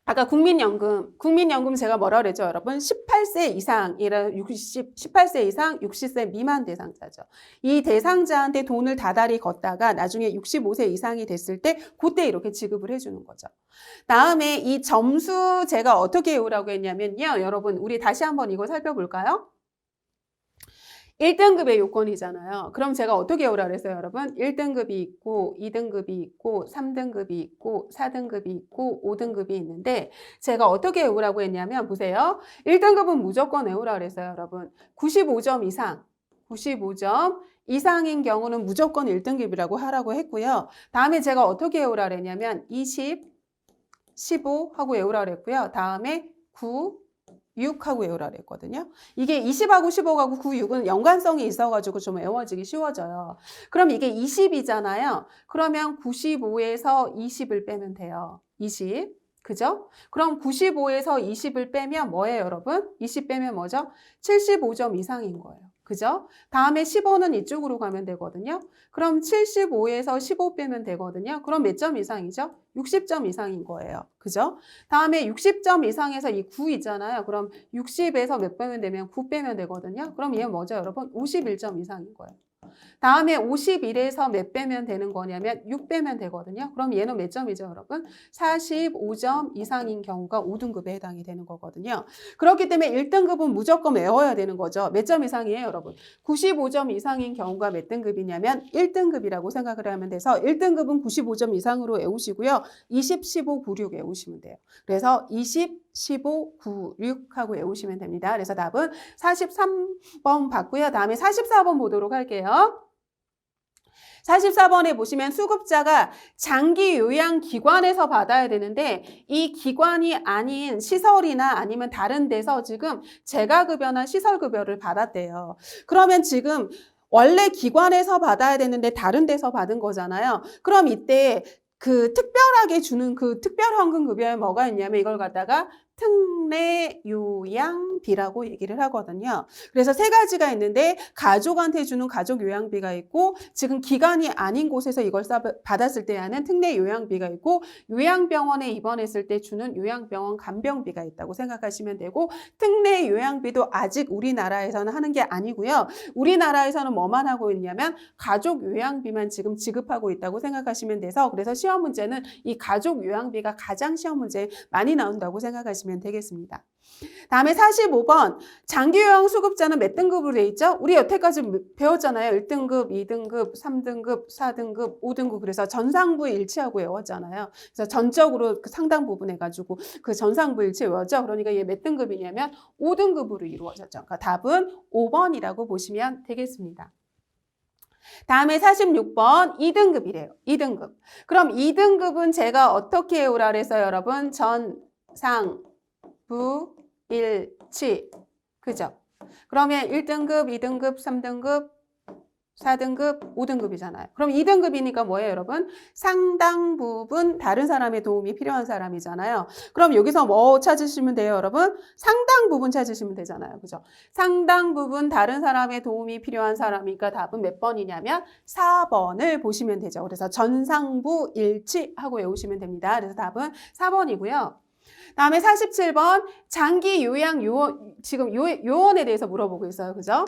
아까 국민연금 제가 뭐라 그랬죠, 여러분? 18세 이상이라 18세 이상 60세 미만 대상자죠. 이 대상자한테 돈을 다달이 걷다가 나중에 65세 이상이 됐을 때 그때 이렇게 지급을 해주는 거죠. 다음에 이 점수 제가 어떻게 외우라고 했냐면요, 여러분 우리 다시 한번 이거 살펴볼까요? 1등급의 요건이잖아요. 그럼 제가 어떻게 외우라 그랬어요, 여러분? 1등급이 있고 2등급이 있고 3등급이 있고 4등급이 있고 5등급이 있는데 제가 어떻게 외우라고 했냐면 보세요. 1등급은 무조건 외우라 그랬어요, 여러분. 95점 이상, 95점 이상인 경우는 무조건 1등급이라고 하라고 했고요. 다음에 제가 어떻게 외우라 그랬냐면 20, 15 하고 외우라 그랬고요. 다음에 9, 6하고 외우라 그랬거든요. 이게 20하고 15하고 9, 6은 연관성이 있어가지고 좀 외워지기 쉬워져요. 그럼 이게 20이잖아요. 그러면 95에서 20을 빼면 돼요. 20. 그죠? 그럼 95에서 20을 빼면 뭐예요, 여러분? 20 빼면 뭐죠? 75점 이상인 거예요. 그죠? 다음에 15는 이쪽으로 가면 되거든요. 그럼 75에서 15 빼면 되거든요. 그럼 몇 점 이상이죠? 60점 이상인 거예요. 그죠? 다음에 60점 이상에서 이 9 있잖아요. 그럼 60에서 몇 빼면 되면 9 빼면 되거든요. 그럼 얘는 뭐죠, 여러분? 51점 이상인 거예요. 다음에 51에서 몇 빼면 되는 거냐면 6 빼면 되거든요. 그럼 얘는 몇 점이죠, 여러분? 45점 이상인 경우가 5등급에 해당이 되는 거거든요. 그렇기 때문에 1등급은 무조건 외워야 되는 거죠. 몇 점 이상이에요, 여러분? 95점 이상인 경우가 몇 등급이냐면 1등급이라고 생각을 하면 돼서 1등급은 95점 이상으로 외우시고요. 20, 15, 96 외우시면 돼요. 그래서 20, 15, 9, 6 하고 외우시면 됩니다. 그래서 답은 43번 받고요. 다음에 44번 보도록 할게요. 44번에 보시면 수급자가 장기 요양기관에서 받아야 되는데 이 기관이 아닌 시설이나 아니면 다른 데서 지금 재가급여나 시설급여를 받았대요. 그러면 지금 원래 기관에서 받아야 되는데 다른 데서 받은 거잖아요. 그럼 이때 그 특별하게 주는 그 특별헌금급여에 뭐가 있냐면 이걸 갖다가 특례요양비라고 얘기를 하거든요. 그래서 세 가지가 있는데 가족한테 주는 가족요양비가 있고 지금 기관이 아닌 곳에서 이걸 받았을 때 하는 특례요양비가 있고 요양병원에 입원했을 때 주는 요양병원 간병비가 있다고 생각하시면 되고 특례요양비도 아직 우리나라에서는 하는 게 아니고요. 우리나라에서는 뭐만 하고 있냐면 가족요양비만 지금 지급하고 있다고 생각하시면 돼서 그래서 시험 문제는 이 가족요양비가 가장 시험 문제에 많이 나온다고 생각하시면 되겠습니다. 다음에 45번 장기요양 수급자는 몇 등급으로 돼 있죠? 우리 여태까지 배웠잖아요. 1등급, 2등급, 3등급, 4등급, 5등급 그래서 전상부 일치하고 외웠잖아요. 그래서 전적으로 그 상당 부분 해가지고 그 전상부 일치 외웠죠. 그러니까 얘 몇 등급이냐면 5등급으로 이루어졌죠. 그러니까 답은 5번이라고 보시면 되겠습니다. 다음에 46번 2등급이래요. 2등급. 그럼 2등급은 제가 어떻게 외우라 그랬어요, 여러분? 전상 부일치. 그죠? 그러면 1등급, 2등급, 3등급, 4등급, 5등급이잖아요. 그럼 2등급이니까 뭐예요, 여러분? 상당 부분 다른 사람의 도움이 필요한 사람이잖아요. 그럼 여기서 뭐 찾으시면 돼요, 여러분? 상당 부분 찾으시면 되잖아요. 그죠? 상당 부분 다른 사람의 도움이 필요한 사람이니까 답은 몇 번이냐면 4번을 보시면 되죠. 그래서 전상부 일치하고 외우시면 됩니다. 그래서 답은 4번이고요. 다음에 47번 장기 요양 요원, 지금 요원에 대해서 물어보고 있어요. 그죠?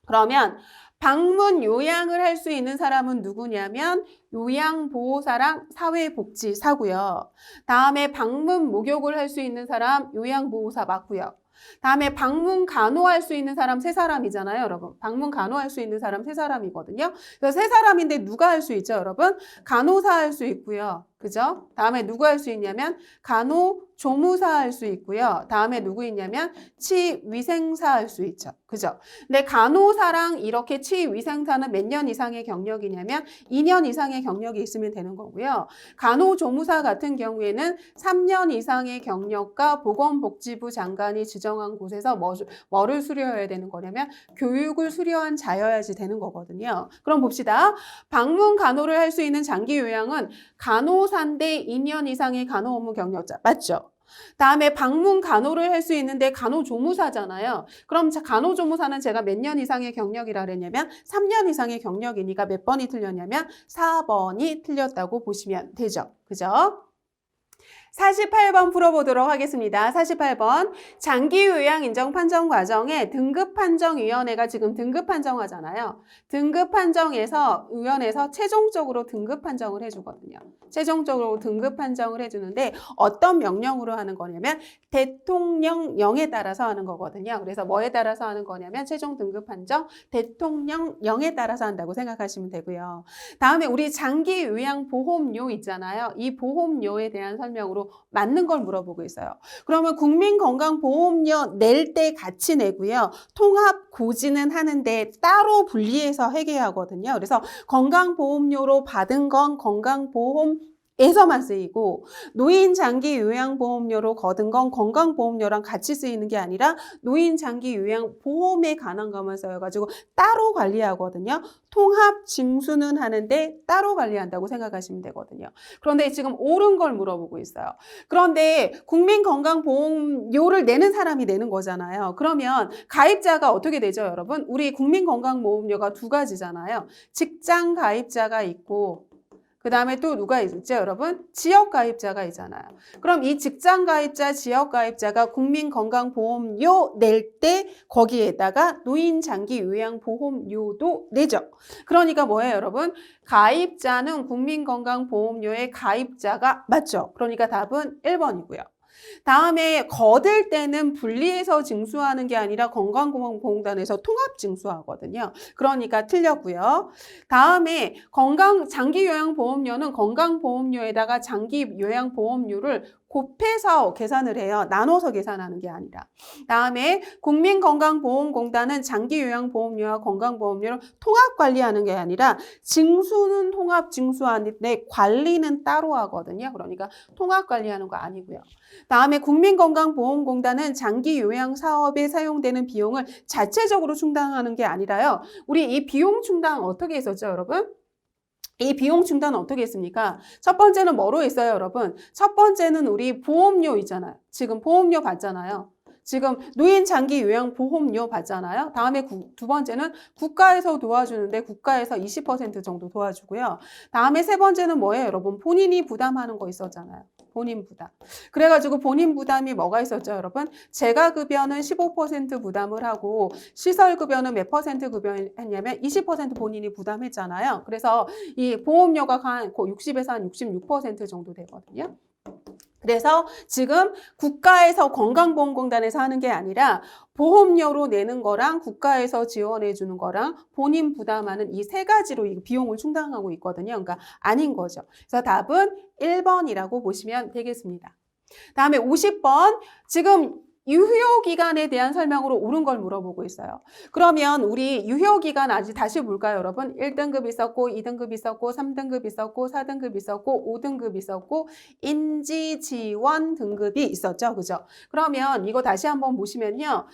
그러면 방문 요양을 할 수 있는 사람은 누구냐면 요양보호사랑 사회복지사고요. 다음에 방문 목욕을 할 수 있는 사람 요양보호사 맞고요. 다음에 방문 간호할 수 있는 사람 3사람이잖아요, 여러분. 방문 간호할 수 있는 사람 3사람이거든요. 그래서 3사람인데 누가 할 수 있죠, 여러분? 간호사 할 수 있고요. 그죠? 다음에 누구 할 수 있냐면 간호조무사 할 수 있고요. 다음에 누구 있냐면 치위생사 할 수 있죠. 그죠? 근데 간호사랑 이렇게 치위생사는 몇 년 이상의 경력이냐면 2년 이상의 경력이 있으면 되는 거고요. 간호조무사 같은 경우에는 3년 이상의 경력과 보건복지부 장관이 지정한 곳에서 뭐를 수료해야 되는 거냐면 교육을 수료한 자여야지 되는 거거든요. 그럼 봅시다. 방문 간호를 할 수 있는 장기 요양은 간호사인데 2년 이상의 간호 업무 경력자. 맞죠? 다음에 방문 간호를 할 수 있는데 간호조무사잖아요. 그럼 간호조무사는 제가 몇 년 이상의 경력이라 그랬냐면 3년 이상의 경력이니까 몇 번이 틀렸냐면 4번이 틀렸다고 보시면 되죠. 그죠? 48번 풀어보도록 하겠습니다. 48번 장기 요양 인정 판정 과정에 등급판정위원회가 지금 등급판정하잖아요. 등급판정에서 위원회에서 최종적으로 등급판정을 해주거든요. 최종적으로 등급판정을 해주는데 어떤 명령으로 하는 거냐면 대통령령에 따라서 하는 거거든요. 그래서 뭐에 따라서 하는 거냐면 최종 등급판정 대통령령에 따라서 한다고 생각하시면 되고요. 다음에 우리 장기 요양 보험료 있잖아요. 이 보험료에 대한 설명으로 맞는 걸 물어보고 있어요. 그러면 국민건강보험료 낼 때 같이 내고요. 통합 고지는 하는데 따로 분리해서 회계하거든요. 그래서 건강보험료로 받은 건 건강보험에서만 쓰이고 노인 장기 요양보험료로 거둔 건 건강보험료랑 같이 쓰이는 게 아니라 노인 장기 요양 보험에 관한 것만 써여가지고 따로 관리하거든요. 통합 징수는 하는데 따로 관리한다고 생각하시면 되거든요. 그런데 지금 옳은 걸 물어보고 있어요. 그런데 국민건강보험료를 내는 사람이 내는 거잖아요. 그러면 가입자가 어떻게 되죠, 여러분? 우리 국민건강보험료가 두 가지잖아요. 직장 가입자가 있고 그 다음에 또 누가 있죠, 여러분? 지역 가입자가 있잖아요. 그럼 이 직장 가입자, 지역 가입자가 국민건강보험료 낼 때 거기에다가 노인 장기 요양보험료도 내죠. 그러니까 뭐예요, 여러분? 가입자는 국민건강보험료의 가입자가 맞죠? 그러니까 답은 1번이고요. 다음에 거둘 때는 분리해서 징수하는 게 아니라 건강보험공단에서 통합 징수하거든요. 그러니까 틀렸고요. 다음에 장기요양보험료는 건강보험료에다가 장기요양보험료를 곱해서 계산을 해요. 나눠서 계산하는 게 아니라. 다음에 국민건강보험공단은 장기요양보험료와 건강보험료를 통합 관리하는 게 아니라 징수는 통합 징수하는데 관리는 따로 하거든요. 그러니까 통합 관리하는 거 아니고요. 다음에 국민건강보험공단은 장기요양 사업에 사용되는 비용을 자체적으로 충당하는 게 아니라요. 우리 이 비용 충당 어떻게 했었죠, 여러분? 이 비용 충당은 어떻게 했습니까? 첫 번째는 뭐로 했어요, 여러분? 첫 번째는 우리 보험료 있잖아요. 지금 보험료 받잖아요. 지금 노인 장기 요양 보험료 받잖아요. 다음에 두 번째는 국가에서 도와주는데 국가에서 20% 정도 도와주고요. 다음에 세 번째는 뭐예요, 여러분? 본인이 부담하는 거 있었잖아요. 본인 부담. 그래가지고 본인 부담이 뭐가 있었죠, 여러분? 재가급여는 15% 부담을 하고 시설급여는 몇 퍼센트 급여했냐면 20% 본인이 부담했잖아요. 그래서 이 보험료가 한 60에서 한 66% 정도 되거든요. 그래서 지금 국가에서 건강보험공단에서 하는 게 아니라 보험료로 내는 거랑 국가에서 지원해 주는 거랑 본인 부담하는 이 세 가지로 이 비용을 충당하고 있거든요. 그러니까 아닌 거죠. 그래서 답은 1번이라고 보시면 되겠습니다. 다음에 50번 지금 유효기간에 대한 설명으로 옳은 걸 물어보고 있어요. 그러면 우리 유효기간 아직 다시 볼까요, 여러분? 1등급 있었고 2등급 있었고 3등급 있었고 4등급 있었고 5등급 있었고 인지지원 등급이 있었죠. 그죠? 그러면 이거 다시 한번 보시면요.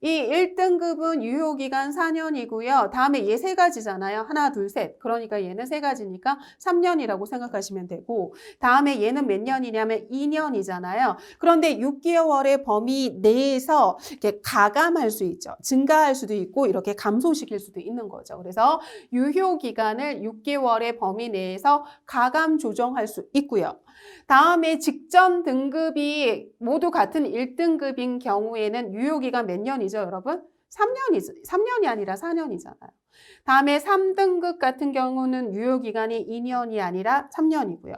이 1등급은 유효기간 4년이고요. 다음에 얘 세 가지잖아요. 하나, 둘, 셋. 그러니까 얘는 세 가지니까 3년이라고 생각하시면 되고 다음에 얘는 몇 년이냐면 2년이잖아요. 그런데 6개월의 범위 내에서 이렇게 가감할 수 있죠. 증가할 수도 있고 이렇게 감소시킬 수도 있는 거죠. 그래서 유효기간을 6개월의 범위 내에서 가감 조정할 수 있고요. 다음에 직전 등급이 모두 같은 1등급인 경우에는 유효기간 몇 년이죠, 여러분? 3년이 아니라 4년이잖아요. 다음에 3등급 같은 경우는 유효기간이 2년이 아니라 3년이고요.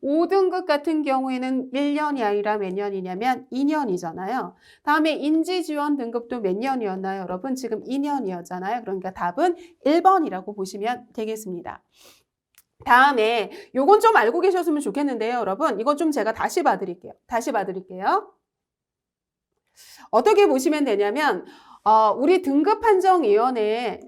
5등급 같은 경우에는 1년이 아니라 몇 년이냐면 2년이잖아요. 다음에 인지지원 등급도 몇 년이었나요, 여러분? 지금 2년이었잖아요. 그러니까 답은 1번이라고 보시면 되겠습니다. 다음에 요건 좀 알고 계셨으면 좋겠는데요, 여러분. 이건 좀 제가 다시 봐드릴게요. 어떻게 보시면 되냐면 우리 등급판정위원회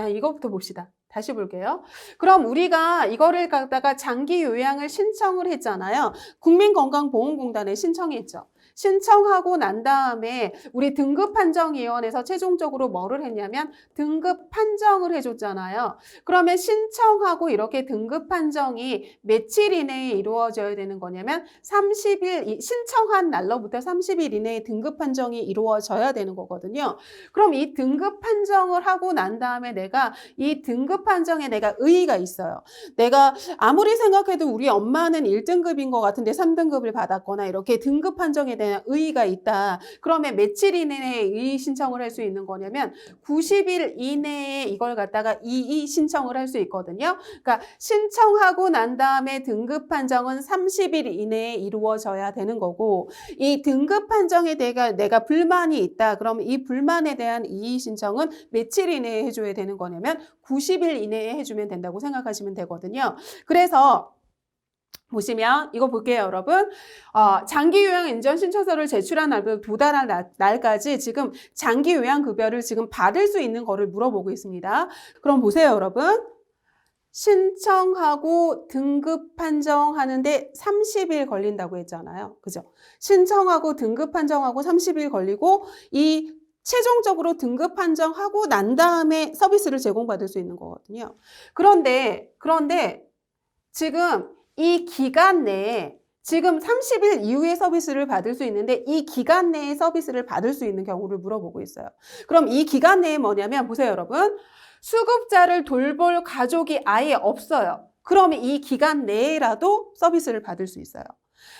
이거부터 봅시다. 다시 볼게요. 그럼 우리가 이거를 갖다가 장기 요양을 신청을 했잖아요. 국민건강보험공단에 신청했죠. 신청하고 난 다음에 우리 등급판정위원회에서 최종적으로 뭐를 했냐면 등급 판정을 해줬잖아요. 그러면 신청하고 이렇게 등급 판정이 며칠 이내에 이루어져야 되는 거냐면 30일, 신청한 날로부터 30일 이내에 등급 판정이 이루어져야 되는 거거든요. 그럼 이 등급 판정을 하고 난 다음에 내가 이 등급 판정에 내가 의의가 있어요. 내가 아무리 생각해도 우리 엄마는 1등급인 것 같은데 3등급을 받았거나 이렇게 등급 판정에 대한 의의가 있다. 그러면 며칠 이내에 의의 신청을 할 수 있는 거냐면 90일 이내에 이걸 갖다가 이의 신청을 할 수 있거든요. 그러니까 신청하고 난 다음에 등급 판정은 30일 이내에 이루어져야 되는 거고 이 등급 판정에 대해 내가 불만이 있다. 그러면 이 불만에 대한 이의 신청은 며칠 이내에 해줘야 되는 거냐면 90일 이내에 해주면 된다고 생각하시면 되거든요. 그래서 보시면 이거 볼게요, 여러분. 장기 요양 인정 신청서를 제출한 날부터 도달한 날까지 지금 장기 요양 급여를 지금 받을 수 있는 거를 물어보고 있습니다. 그럼 보세요, 여러분. 신청하고 등급 판정하는데 30일 걸린다고 했잖아요. 그죠? 신청하고 등급 판정하고 30일 걸리고 이 최종적으로 등급 판정하고 난 다음에 서비스를 제공받을 수 있는 거거든요. 그런데 지금 이 기간 내에 지금 30일 이후에 서비스를 받을 수 있는데 이 기간 내에 서비스를 받을 수 있는 경우를 물어보고 있어요. 그럼 이 기간 내에 뭐냐면 보세요, 여러분. 수급자를 돌볼 가족이 아예 없어요. 그러면 이 기간 내에라도 서비스를 받을 수 있어요.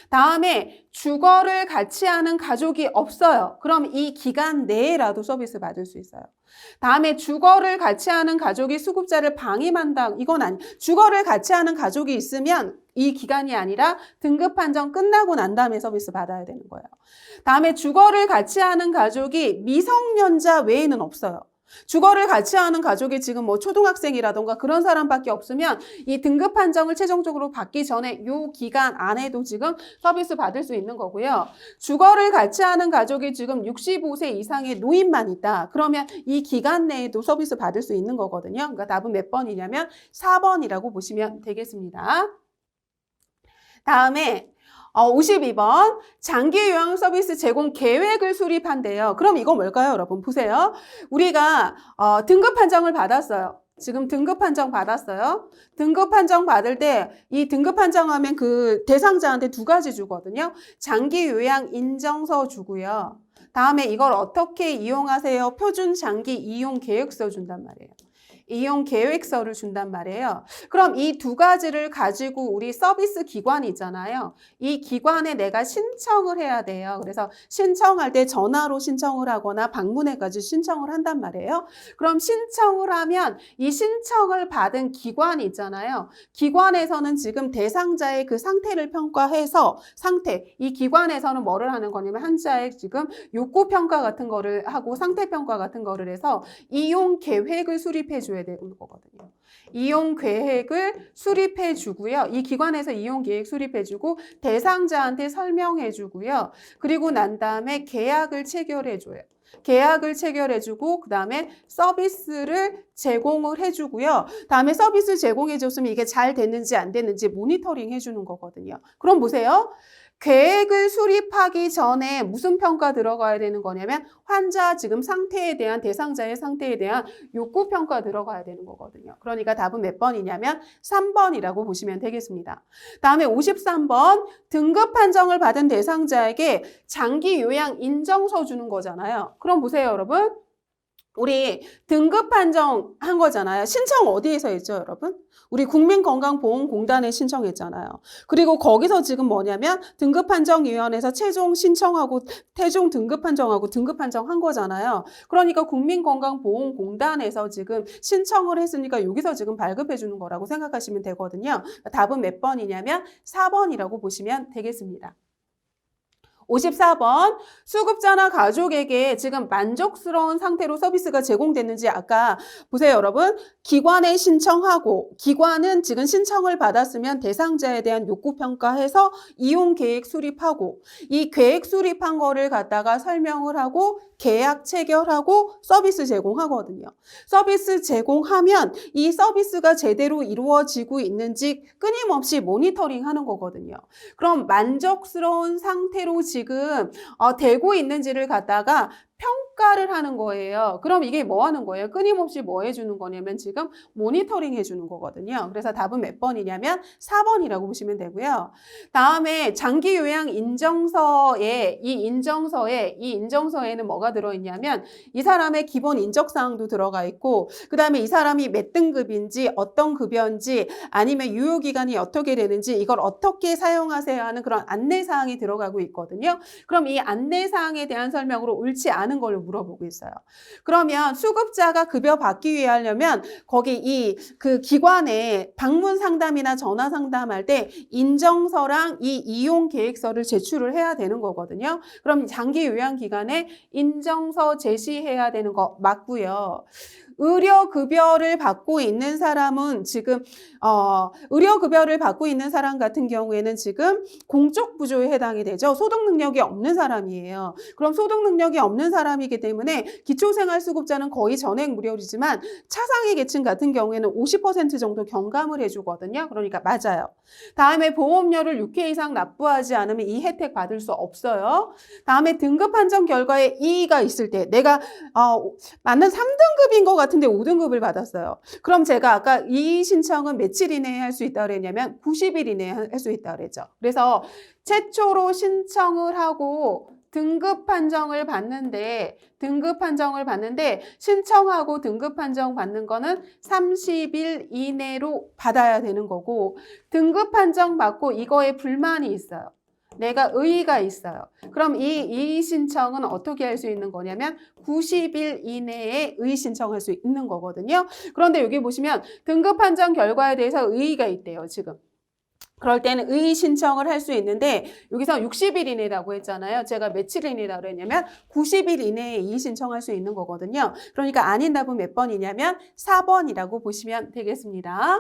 다음에 주거를 같이 하는 가족이 없어요. 그럼 이 기간 내에라도 서비스 받을 수 있어요. 다음에 주거를 같이 하는 가족이 수급자를 방임한다. 이건 아니. 주거를 같이 하는 가족이 있으면 이 기간이 아니라 등급 판정 끝나고 난 다음에 서비스 받아야 되는 거예요. 다음에 주거를 같이 하는 가족이 미성년자 외에는 없어요. 주거를 같이 하는 가족이 지금 뭐 초등학생이라던가 그런 사람밖에 없으면 이 등급 판정을 최종적으로 받기 전에 이 기간 안에도 지금 서비스 받을 수 있는 거고요. 주거를 같이 하는 가족이 지금 65세 이상의 노인만 있다. 그러면 이 기간 내에도 서비스 받을 수 있는 거거든요. 그러니까 답은 몇 번이냐면 4번이라고 보시면 되겠습니다. 다음에 52번 장기 요양 서비스 제공 계획을 수립한대요. 그럼 이거 뭘까요, 여러분? 보세요. 우리가 등급 판정을 받았어요. 지금 등급 판정 받았어요. 등급 판정 받을 때 이 등급 판정하면 그 대상자한테 2가지 주거든요. 장기 요양 인정서 주고요. 다음에 이걸 어떻게 이용하세요? 표준 장기 이용 계획서 준단 말이에요. 이용 계획서를 준단 말이에요. 그럼 이 2가지를 가지고 우리 서비스 기관이 있잖아요. 이 기관에 내가 신청을 해야 돼요. 그래서 신청할 때 전화로 신청을 하거나 방문해까지 신청을 한단 말이에요. 그럼 신청을 하면 이 신청을 받은 기관이 있잖아요. 기관에서는 지금 대상자의 그 상태를 평가해서 이 기관에서는 뭐를 하는 거냐면 한자의 지금 욕구 평가 같은 거를 하고 상태 평가 같은 거를 해서 이용 계획을 수립해 줘야 되는 거거든요. 이용 계획을 수립해 주고요. 이 기관에서 이용 계획 수립해 주고 대상자한테 설명해 주고요. 그리고 난 다음에 계약을 체결해 줘요. 계약을 체결해 주고 그 다음에 서비스를 제공을 해주고요. 다음에 서비스 제공해 줬으면 이게 잘 됐는지 안 됐는지 모니터링 해주는 거거든요. 그럼 보세요. 계획을 수립하기 전에 무슨 평가 들어가야 되는 거냐면 환자 지금 상태에 대한 대상자의 상태에 대한 욕구 평가 들어가야 되는 거거든요. 그러니까 답은 몇 번이냐면 3번이라고 보시면 되겠습니다. 다음에 53번 등급 판정을 받은 대상자에게 장기 요양 인정서 주는 거잖아요. 그럼 보세요, 여러분. 우리 등급 판정한 거잖아요. 신청 어디에서 했죠, 여러분? 우리 국민건강보험공단에 신청했잖아요. 그리고 거기서 지금 뭐냐면 등급판정위원회에서 최종 신청하고 최종 등급 판정하고 등급 판정한 거잖아요. 그러니까 국민건강보험공단에서 지금 신청을 했으니까 여기서 지금 발급해 주는 거라고 생각하시면 되거든요. 답은 몇 번이냐면 4번이라고 보시면 되겠습니다. 54번 수급자나 가족에게 지금 만족스러운 상태로 서비스가 제공됐는지 아까 보세요 여러분. 기관에 신청하고 기관은 지금 신청을 받았으면 대상자에 대한 욕구 평가해서 이용 계획 수립하고 이 계획 수립한 거를 갖다가 설명을 하고 계약 체결하고 서비스 제공하거든요. 서비스 제공하면 이 서비스가 제대로 이루어지고 있는지 끊임없이 모니터링 하는 거거든요. 그럼 만족스러운 상태로 지금 되고 있는지를 갖다가 평가를 하는 거예요. 그럼 이게 뭐 하는 거예요? 끊임없이 뭐 해주는 거냐면 지금 모니터링 해주는 거거든요. 그래서 답은 몇 번이냐면 4번이라고 보시면 되고요. 다음에 장기 요양 인정서에 이 인정서에는 뭐가 들어있냐면 이 사람의 기본 인적사항도 들어가 있고 그 다음에 이 사람이 몇 등급인지 어떤 급여인지 아니면 유효기간이 어떻게 되는지 이걸 어떻게 사용하세요 하는 그런 안내사항이 들어가고 있거든요. 그럼 이 안내사항에 대한 설명으로 옳지 않은 걸로 물어보고 있어요. 그러면 수급자가 급여 받기 위해 하려면 거기 그 기관에 방문 상담이나 전화 상담할 때 인정서랑 이 이용 계획서를 제출을 해야 되는 거거든요. 그럼 장기 요양 기간에 인정서 제시해야 되는 거 맞고요. 의료급여를 받고 있는 사람은 지금 의료급여를 받고 있는 사람 같은 경우에는 지금 공적 부조에 해당이 되죠. 소득 능력이 없는 사람이에요. 그럼 소득 능력이 없는 사람이기 때문에 기초생활수급자는 거의 전액 무료이지만 차상위 계층 같은 경우에는 50% 정도 경감을 해주거든요. 그러니까 맞아요. 다음에 보험료를 6회 이상 납부하지 않으면 이 혜택 받을 수 없어요. 다음에 등급 판정 결과에 이의가 있을 때 내가 맞는 3등급인 것 같은데 5등급을 받았어요. 그럼 제가 아까 이 신청은 며칠 이내에 할 수 있다고 그랬냐면 90일 이내에 할 수 있다고 그랬죠. 그래서 최초로 신청을 하고 등급 판정을 받는데 신청하고 등급 판정 받는 거는 30일 이내로 받아야 되는 거고 등급 판정 받고 이거에 불만이 있어요. 내가 의의가 있어요. 그럼 이 신청은 어떻게 할 수 있는 거냐면 90일 이내에 의의 신청할 수 있는 거거든요. 그런데 여기 보시면 등급 판정 결과에 대해서 의의가 있대요, 지금. 그럴 때는 의의 신청을 할 수 있는데 여기서 60일 이내라고 했잖아요. 제가 며칠 이내라고 했냐면 90일 이내에 의의 신청할 수 있는 거거든요. 그러니까 아닌 답은 몇 번이냐면 4번이라고 보시면 되겠습니다.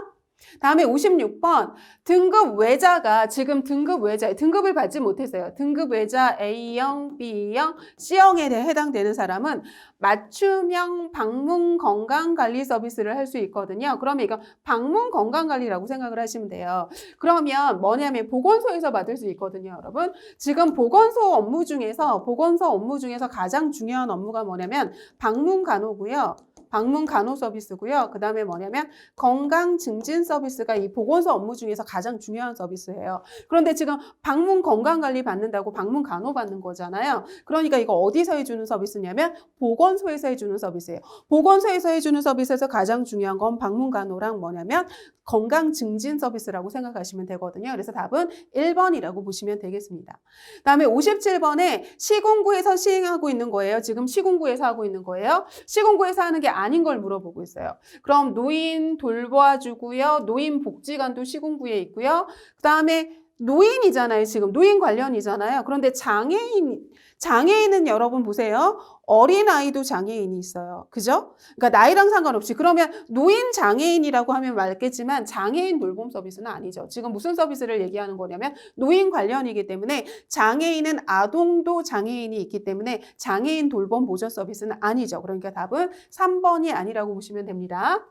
다음에 56번 등급 외자가 지금 등급을 받지 못했어요. 등급 외자 A형, B형, C형에 해당되는 사람은 맞춤형 방문 건강관리 서비스를 할 수 있거든요. 그러면 이거 방문 건강관리라고 생각을 하시면 돼요. 그러면 뭐냐면 보건소에서 받을 수 있거든요, 여러분. 지금 보건소 업무 중에서 가장 중요한 업무가 뭐냐면 방문 간호고요. 방문 간호 서비스고요. 그 다음에 뭐냐면 건강 증진 서비스가 이 보건소 업무 중에서 가장 중요한 서비스예요. 그런데 지금 방문 건강관리 받는다고 방문 간호 받는 거잖아요. 그러니까 이거 어디서 해주는 서비스냐면 보건소에서 해주는 서비스예요. 보건소에서 해주는 서비스에서 가장 중요한 건 방문 간호랑 뭐냐면 건강 증진 서비스라고 생각하시면 되거든요. 그래서 답은 1번이라고 보시면 되겠습니다. 다음에 57번에 시군구에서 시행하고 있는 거예요. 지금 시군구에서 하고 있는 거예요. 시군구에서 하는 게 아닌 걸 물어보고 있어요. 그럼 노인 돌봐주고요. 노인복지관도 시군구에 있고요. 그 다음에 노인이잖아요. 지금 노인 관련이잖아요. 그런데 장애인은 여러분 보세요. 어린아이도 장애인이 있어요. 그죠? 그러니까 나이랑 상관없이. 그러면 노인 장애인이라고 하면 맞겠지만 장애인 돌봄 서비스는 아니죠. 지금 무슨 서비스를 얘기하는 거냐면 노인 관련이기 때문에 장애인은 아동도 장애인이 있기 때문에 장애인 돌봄 보조 서비스는 아니죠. 그러니까 답은 3번이 아니라고 보시면 됩니다.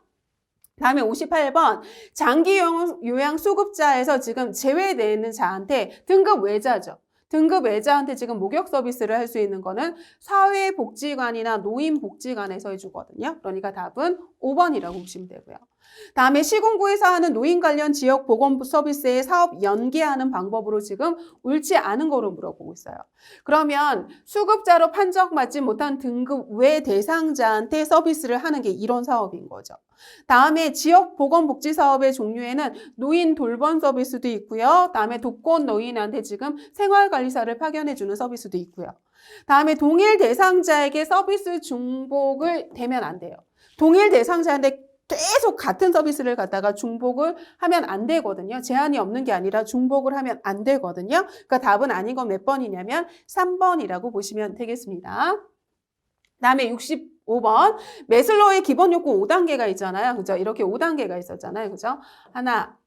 다음에 58번 장기 요양 수급자에서 지금 제외되는 자한테 등급 외자죠. 등급 외자한테 지금 목욕 서비스를 할 수 있는 거는 사회복지관이나 노인복지관에서 해주거든요. 그러니까 답은 5번이라고 보시면 되고요. 다음에 시군구에서 하는 노인 관련 지역 보건 서비스의 사업 연계하는 방법으로 지금 옳지 않은 거로 물어보고 있어요. 그러면 수급자로 판정받지 못한 등급 외 대상자한테 서비스를 하는 게 이런 사업인 거죠. 다음에 지역 보건복지 사업의 종류에는 노인 돌봄 서비스도 있고요. 다음에 독거 노인한테 지금 생활관리사를 파견해주는 서비스도 있고요. 다음에 동일 대상자에게 서비스 중복을 대면 안 돼요. 동일 대상자한테 계속 같은 서비스를 갖다가 중복을 하면 안 되거든요. 제한이 없는 게 아니라 중복을 하면 안 되거든요. 그러니까 답은 아닌 건 몇 번이냐면 3번이라고 보시면 되겠습니다. 다음에 65번. 매슬로우의 기본 욕구 5단계가 있잖아요. 그죠? 이렇게 5단계가 있었잖아요. 그죠? 하나,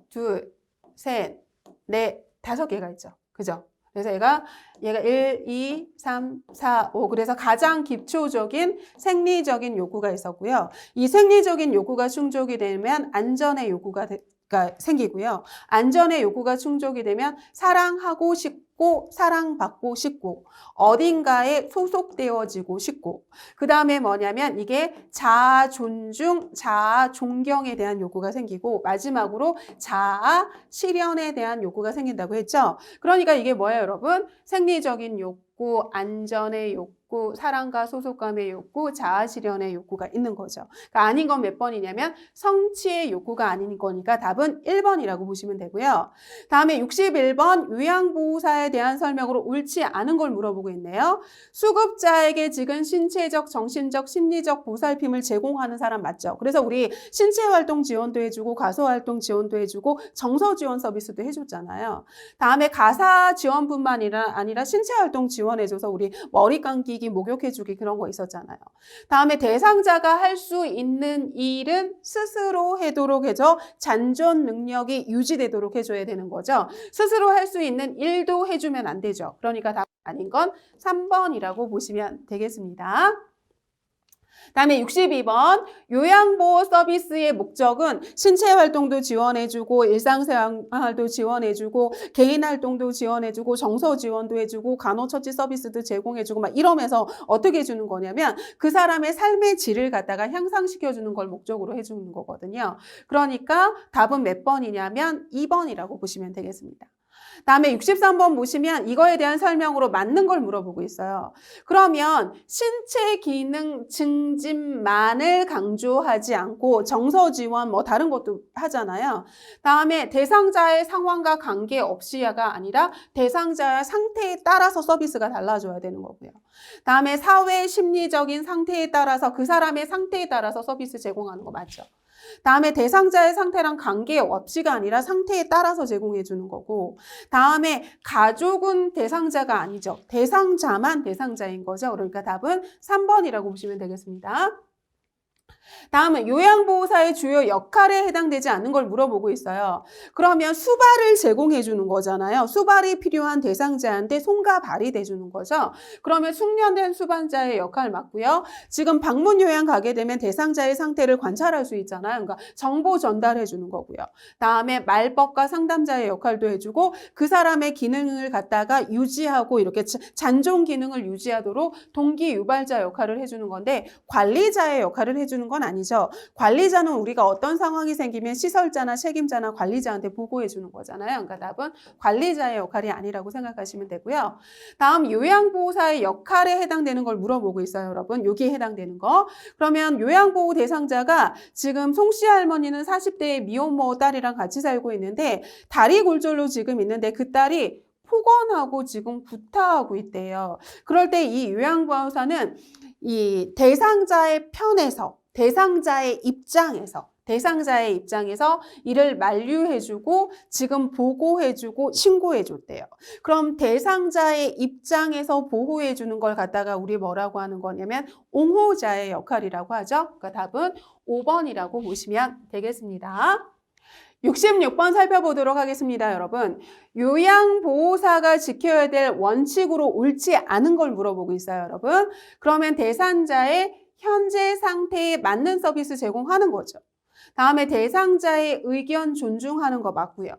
둘, 셋, 넷, 5개가 있죠. 그죠? 그래서 얘가 1, 2, 3, 4, 5. 그래서 가장 기초적인 생리적인 욕구가 있었고요. 이 생리적인 욕구가 충족이 되면 안전의 욕구가 생기고요. 안전의 욕구가 충족이 되면 사랑하고 싶고 사랑받고 싶고 어딘가에 소속되어지고 싶고 그 다음에 뭐냐면 이게 자아 존중, 자아 존경에 대한 욕구가 생기고 마지막으로 자아 실현에 대한 욕구가 생긴다고 했죠. 그러니까 이게 뭐예요, 여러분? 생리적인 욕구, 안전의 욕구, 사랑과 소속감의 욕구, 자아 실현의 욕구가 있는 거죠. 그러니까 아닌 건 몇 번이냐면 성취의 욕구가 아닌 거니까 답은 1번이라고 보시면 되고요. 다음에 61번 요양보호사에 대한 설명으로 옳지 않은 걸 물어보고 있네요. 수급자에게 지금 신체적, 정신적, 심리적 보살핌을 제공하는 사람 맞죠? 그래서 우리 신체활동 지원도 해주고 가소활동 지원도 해주고 정서지원 서비스도 해줬잖아요. 다음에 가사 지원뿐만 아니라 신체활동 지원해줘서 우리 머리 감기기, 목욕해주기 그런 거 있었잖아요. 다음에 대상자가 할 수 있는 일은 스스로 하도록 해줘 잔존 능력이 유지되도록 해줘야 되는 거죠. 스스로 할 수 있는 일도 해주면 안 되죠. 그러니까 답 아닌 건 3번이라고 보시면 되겠습니다. 다음에 62번 요양보호 서비스의 목적은 신체활동도 지원해주고 일상생활도 지원해주고 개인활동도 지원해주고 정서지원도 해주고 간호처치 서비스도 제공해주고 막 이러면서 어떻게 해주는 거냐면 그 사람의 삶의 질을 갖다가 향상시켜주는 걸 목적으로 해주는 거거든요. 그러니까 답은 몇 번이냐면 2번이라고 보시면 되겠습니다. 다음에 63번 보시면 이거에 대한 설명으로 맞는 걸 물어보고 있어요. 그러면 신체 기능 증진만을 강조하지 않고 정서 지원 뭐 다른 것도 하잖아요. 다음에 대상자의 상황과 관계없이가 아니라 대상자의 상태에 따라서 서비스가 달라져야 되는 거고요. 다음에 사회 심리적인 상태에 따라서 그 사람의 상태에 따라서 서비스 제공하는 거 맞죠? 다음에 대상자의 상태랑 관계없이가 아니라 상태에 따라서 제공해 주는 거고 다음에 가족은 대상자가 아니죠. 대상자만 대상자인 거죠. 그러니까 답은 3번이라고 보시면 되겠습니다. 다음은 요양보호사의 주요 역할에 해당되지 않는 걸 물어보고 있어요. 그러면 수발을 제공해 주는 거잖아요. 수발이 필요한 대상자한테 손과 발이 돼주는 거죠. 그러면 숙련된 수반자의 역할 맞고요. 지금 방문 요양 가게 되면 대상자의 상태를 관찰할 수 있잖아요. 그러니까 정보 전달해 주는 거고요. 다음에 말법과 상담자의 역할도 해주고 그 사람의 기능을 갖다가 유지하고 이렇게 잔존 기능을 유지하도록 동기 유발자 역할을 해주는 건데 관리자의 역할을 해주는 건 아니죠. 관리자는 우리가 어떤 상황이 생기면 시설자나 책임자나 관리자한테 보고해 주는 거잖아요. 그러니까 답은 관리자의 역할이 아니라고 생각하시면 되고요. 다음 요양보호사의 역할에 해당되는 걸 물어보고 있어요, 여러분. 여기에 해당되는 거. 그러면 요양보호 대상자가 지금 송씨 할머니는 40대의 미혼모 딸이랑 같이 살고 있는데 다리 골절로 지금 있는데 그 딸이 폭언하고 지금 구타하고 있대요. 그럴 때 이 요양보호사는 이 대상자의 편에서 대상자의 입장에서 이를 만류해주고 지금 보고해주고 신고해줬대요. 그럼 대상자의 입장에서 보호해주는 걸 갖다가 우리 뭐라고 하는 거냐면 옹호자의 역할이라고 하죠. 그러니까 답은 5번이라고 보시면 되겠습니다. 66번 살펴보도록 하겠습니다, 여러분. 요양보호사가 지켜야 될 원칙으로 옳지 않은 걸 물어보고 있어요, 여러분. 그러면 대상자의 현재 상태에 맞는 서비스 제공하는 거죠. 다음에 대상자의 의견 존중하는 거 맞고요.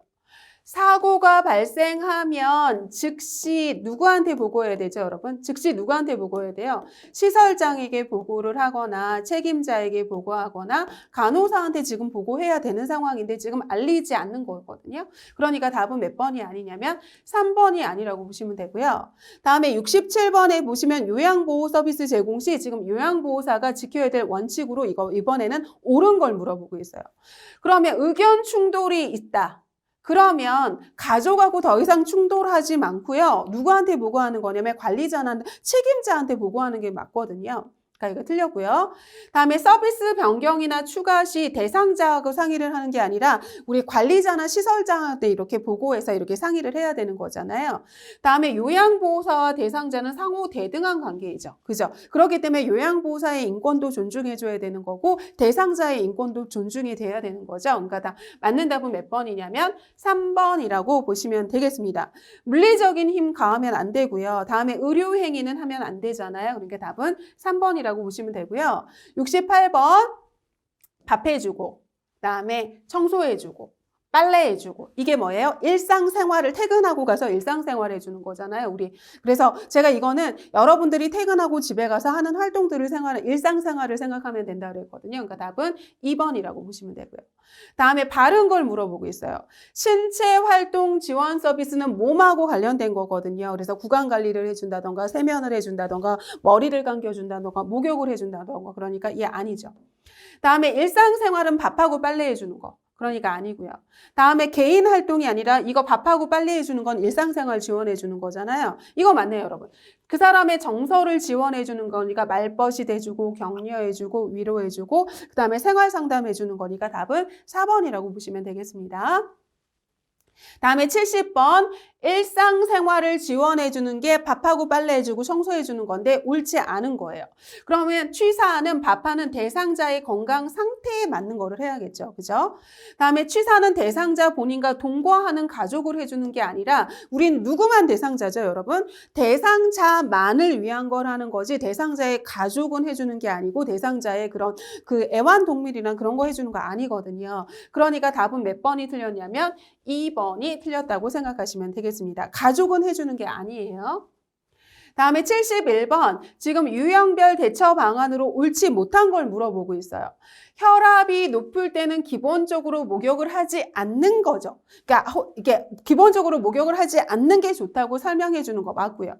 사고가 발생하면 즉시 누구한테 보고해야 되죠, 여러분? 즉시 누구한테 보고해야 돼요? 시설장에게 보고를 하거나 책임자에게 보고하거나 간호사한테 지금 보고해야 되는 상황인데 지금 알리지 않는 거거든요. 그러니까 답은 몇 번이 아니냐면 3번이 아니라고 보시면 되고요. 다음에 67번에 보시면 요양보호 서비스 제공 시 지금 요양보호사가 지켜야 될 원칙으로 이번에는 옳은 걸 물어보고 있어요. 그러면 의견 충돌이 있다. 그러면 가족하고 더 이상 충돌하지 않고요. 누구한테 보고하는 거냐면 관리자나 책임자한테 보고하는 게 맞거든요. 이거 틀렸고요. 다음에 서비스 변경이나 추가 시 대상자하고 상의를 하는 게 아니라 우리 관리자나 시설장한테 이렇게 보고해서 이렇게 상의를 해야 되는 거잖아요. 다음에 요양보호사와 대상자는 상호 대등한 관계이죠. 그죠? 그렇기 때문에 요양보호사의 인권도 존중해줘야 되는 거고 대상자의 인권도 존중이 돼야 되는 거죠. 그러니까 다 맞는 답은 몇 번이냐면 3번이라고 보시면 되겠습니다. 물리적인 힘 가하면 안 되고요. 다음에 의료행위는 하면 안 되잖아요. 그러니까 답은 3번이라고 보시면 되고요. 68번 밥 해주고 그다음에 청소해주고 빨래해주고 이게 뭐예요? 일상생활을 퇴근하고 가서 일상생활 해주는 거잖아요. 우리 그래서 제가 이거는 여러분들이 퇴근하고 집에 가서 하는 활동들을 일상생활을 생각하면 된다 그랬거든요. 그러니까 답은 2번이라고 보시면 되고요. 다음에 바른 걸 물어보고 있어요. 신체 활동 지원 서비스는 몸하고 관련된 거거든요. 그래서 구강 관리를 해준다던가 세면을 해준다던가 머리를 감겨준다던가 목욕을 해준다던가 그러니까 이게 아니죠. 다음에 일상생활은 밥하고 빨래해주는 거. 그러니까 아니고요. 다음에 개인 활동이 아니라 이거 밥하고 빨래해주는 건 일상생활 지원해주는 거잖아요. 이거 맞네요, 여러분. 그 사람의 정서를 지원해주는 거니까 말벗이 돼주고 격려해주고 위로해주고 그 다음에 생활상담해주는 거니까 답은 4번이라고 보시면 되겠습니다. 다음에 70번 일상생활을 지원해주는 게 밥하고 빨래해주고 청소해주는 건데 옳지 않은 거예요. 그러면 취사는 밥하는 대상자의 건강 상태에 맞는 거를 해야겠죠. 그죠? 다음에 취사는 대상자 본인과 동거하는 가족을 해주는 게 아니라 우린 누구만 대상자죠, 여러분? 대상자만을 위한 걸 하는 거지 대상자의 가족은 해주는 게 아니고 대상자의 그런 그 애완동물이랑 그런 거 해주는 거 아니거든요. 그러니까 답은 몇 번이 틀렸냐면 2번이 틀렸다고 생각하시면 되겠습니다. 가족은 해주는 게 아니에요. 다음에 71번 지금 유형별 대처 방안으로 옳지 못한 걸 물어보고 있어요. 혈압이 높을 때는 기본적으로 목욕을 하지 않는 거죠. 그러니까 이게 기본적으로 목욕을 하지 않는 게 좋다고 설명해 주는 거 맞고요.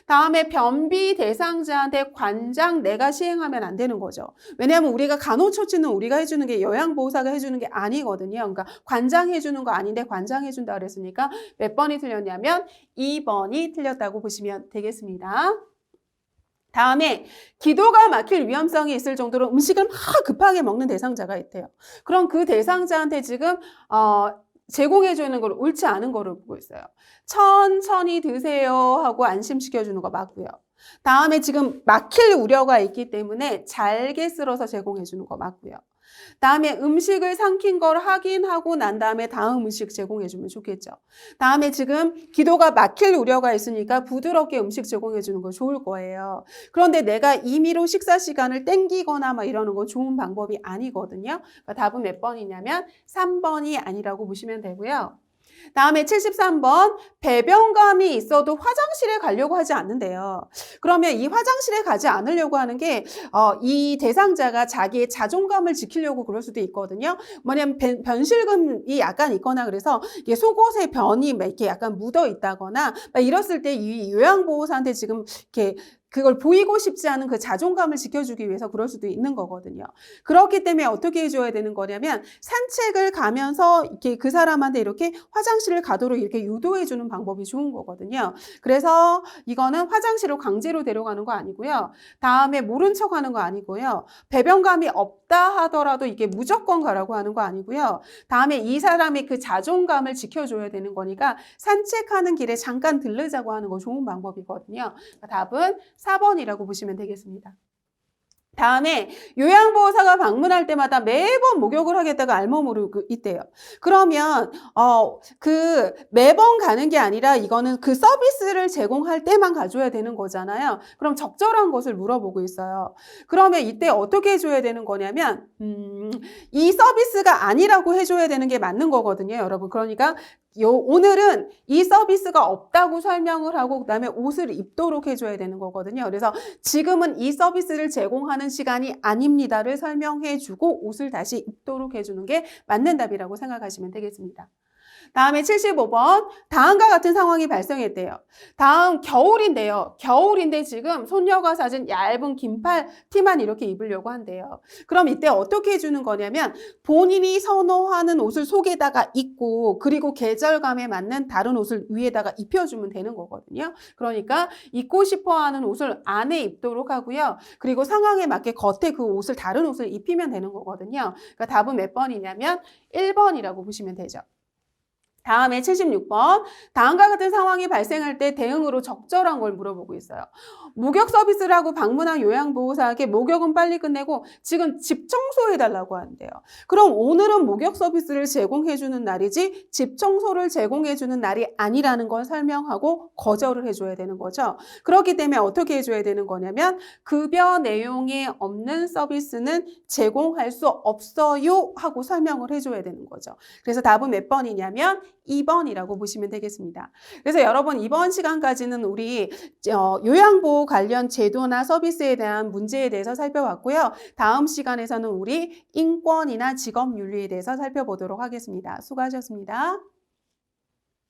다음에 변비 대상자한테 관장 내가 시행하면 안 되는 거죠. 왜냐하면 우리가 간호처치는 우리가 해주는 게 요양보호사가 해주는 게 아니거든요. 그러니까 관장해 주는 거 아닌데 관장해 준다 그랬으니까 몇 번이 틀렸냐면 2번이 틀렸다고 보시면 되겠습니다. 다음에 기도가 막힐 위험성이 있을 정도로 음식을 막 급하게 먹는 대상자가 있대요. 그럼 그 대상자한테 지금 제공해주는 걸 옳지 않은 거를 보고 있어요. 천천히 드세요 하고 안심시켜주는 거 맞고요. 다음에 지금 막힐 우려가 있기 때문에 잘게 썰어서 제공해주는 거 맞고요. 다음에 음식을 삼킨 걸 확인하고 난 다음에 다음 음식 제공해주면 좋겠죠. 다음에 지금 기도가 막힐 우려가 있으니까 부드럽게 음식 제공해주는 거 좋을 거예요. 그런데 내가 임의로 식사 시간을 땡기거나 막 이러는 건 좋은 방법이 아니거든요. 그러니까 답은 몇 번이냐면 3번이 아니라고 보시면 되고요. 다음에 73번 배변감이 있어도 화장실에 가려고 하지 않는데요. 그러면 이 화장실에 가지 않으려고 하는 게 이 대상자가 자기의 자존감을 지키려고 그럴 수도 있거든요. 뭐냐면 변실금이 약간 있거나 그래서 이게 속옷에 변이 이렇게 약간 묻어 있다거나 이랬을 때 이 요양보호사한테 지금 이렇게 그걸 보이고 싶지 않은 그 자존감을 지켜주기 위해서 그럴 수도 있는 거거든요. 그렇기 때문에 어떻게 해줘야 되는 거냐면 산책을 가면서 이렇게 그 사람한테 이렇게 화장실을 가도록 이렇게 유도해주는 방법이 좋은 거거든요. 그래서 이거는 화장실을 강제로 데려가는 거 아니고요. 다음에 모른 척 하는 거 아니고요. 배변감이 없다 하더라도 이게 무조건 가라고 하는 거 아니고요. 다음에 이 사람의 그 자존감을 지켜줘야 되는 거니까 산책하는 길에 잠깐 들르자고 하는 거 좋은 방법이거든요. 답은 4번이라고 보시면 되겠습니다. 다음에 요양보호사가 방문할 때마다 매번 목욕을 하겠다고 알몸으로 있대요. 그러면 그 매번 가는 게 아니라 이거는 그 서비스를 제공할 때만 가줘야 되는 거잖아요. 그럼 적절한 것을 물어보고 있어요. 그러면 이때 어떻게 해줘야 되는 거냐면 이 서비스가 아니라고 해줘야 되는 게 맞는 거거든요, 여러분. 그러니까 오늘은 이 서비스가 없다고 설명을 하고 그다음에 옷을 입도록 해줘야 되는 거거든요. 그래서 지금은 이 서비스를 제공하는 시간이 아닙니다를 설명해주고 옷을 다시 입도록 해주는 게 맞는 답이라고 생각하시면 되겠습니다. 다음에 75번. 다음과 같은 상황이 발생했대요. 다음 겨울인데요. 겨울인데 지금 손녀가 사준 얇은 긴팔 티만 이렇게 입으려고 한대요. 그럼 이때 어떻게 해주는 거냐면 본인이 선호하는 옷을 속에다가 입고 그리고 계절감에 맞는 다른 옷을 위에다가 입혀주면 되는 거거든요. 그러니까 입고 싶어하는 옷을 안에 입도록 하고요. 그리고 상황에 맞게 겉에 그 옷을 다른 옷을 입히면 되는 거거든요. 그러니까 답은 몇 번이냐면 1번이라고 보시면 되죠. 다음에 76번. 다음과 같은 상황이 발생할 때 대응으로 적절한 걸 물어보고 있어요. 목욕 서비스를 하고 방문한 요양보호사에게 목욕은 빨리 끝내고 지금 집 청소해달라고 하는데요. 그럼 오늘은 목욕 서비스를 제공해주는 날이지 집 청소를 제공해주는 날이 아니라는 걸 설명하고 거절을 해줘야 되는 거죠. 그렇기 때문에 어떻게 해줘야 되는 거냐면 급여 내용에 없는 서비스는 제공할 수 없어요 하고 설명을 해줘야 되는 거죠. 그래서 답은 몇 번이냐면 2번이라고 보시면 되겠습니다. 그래서 여러분 이번 시간까지는 우리 요양보호 관련 제도나 서비스에 대한 문제에 대해서 살펴봤고요. 다음 시간에서는 우리 인권이나 직업윤리에 대해서 살펴보도록 하겠습니다. 수고하셨습니다.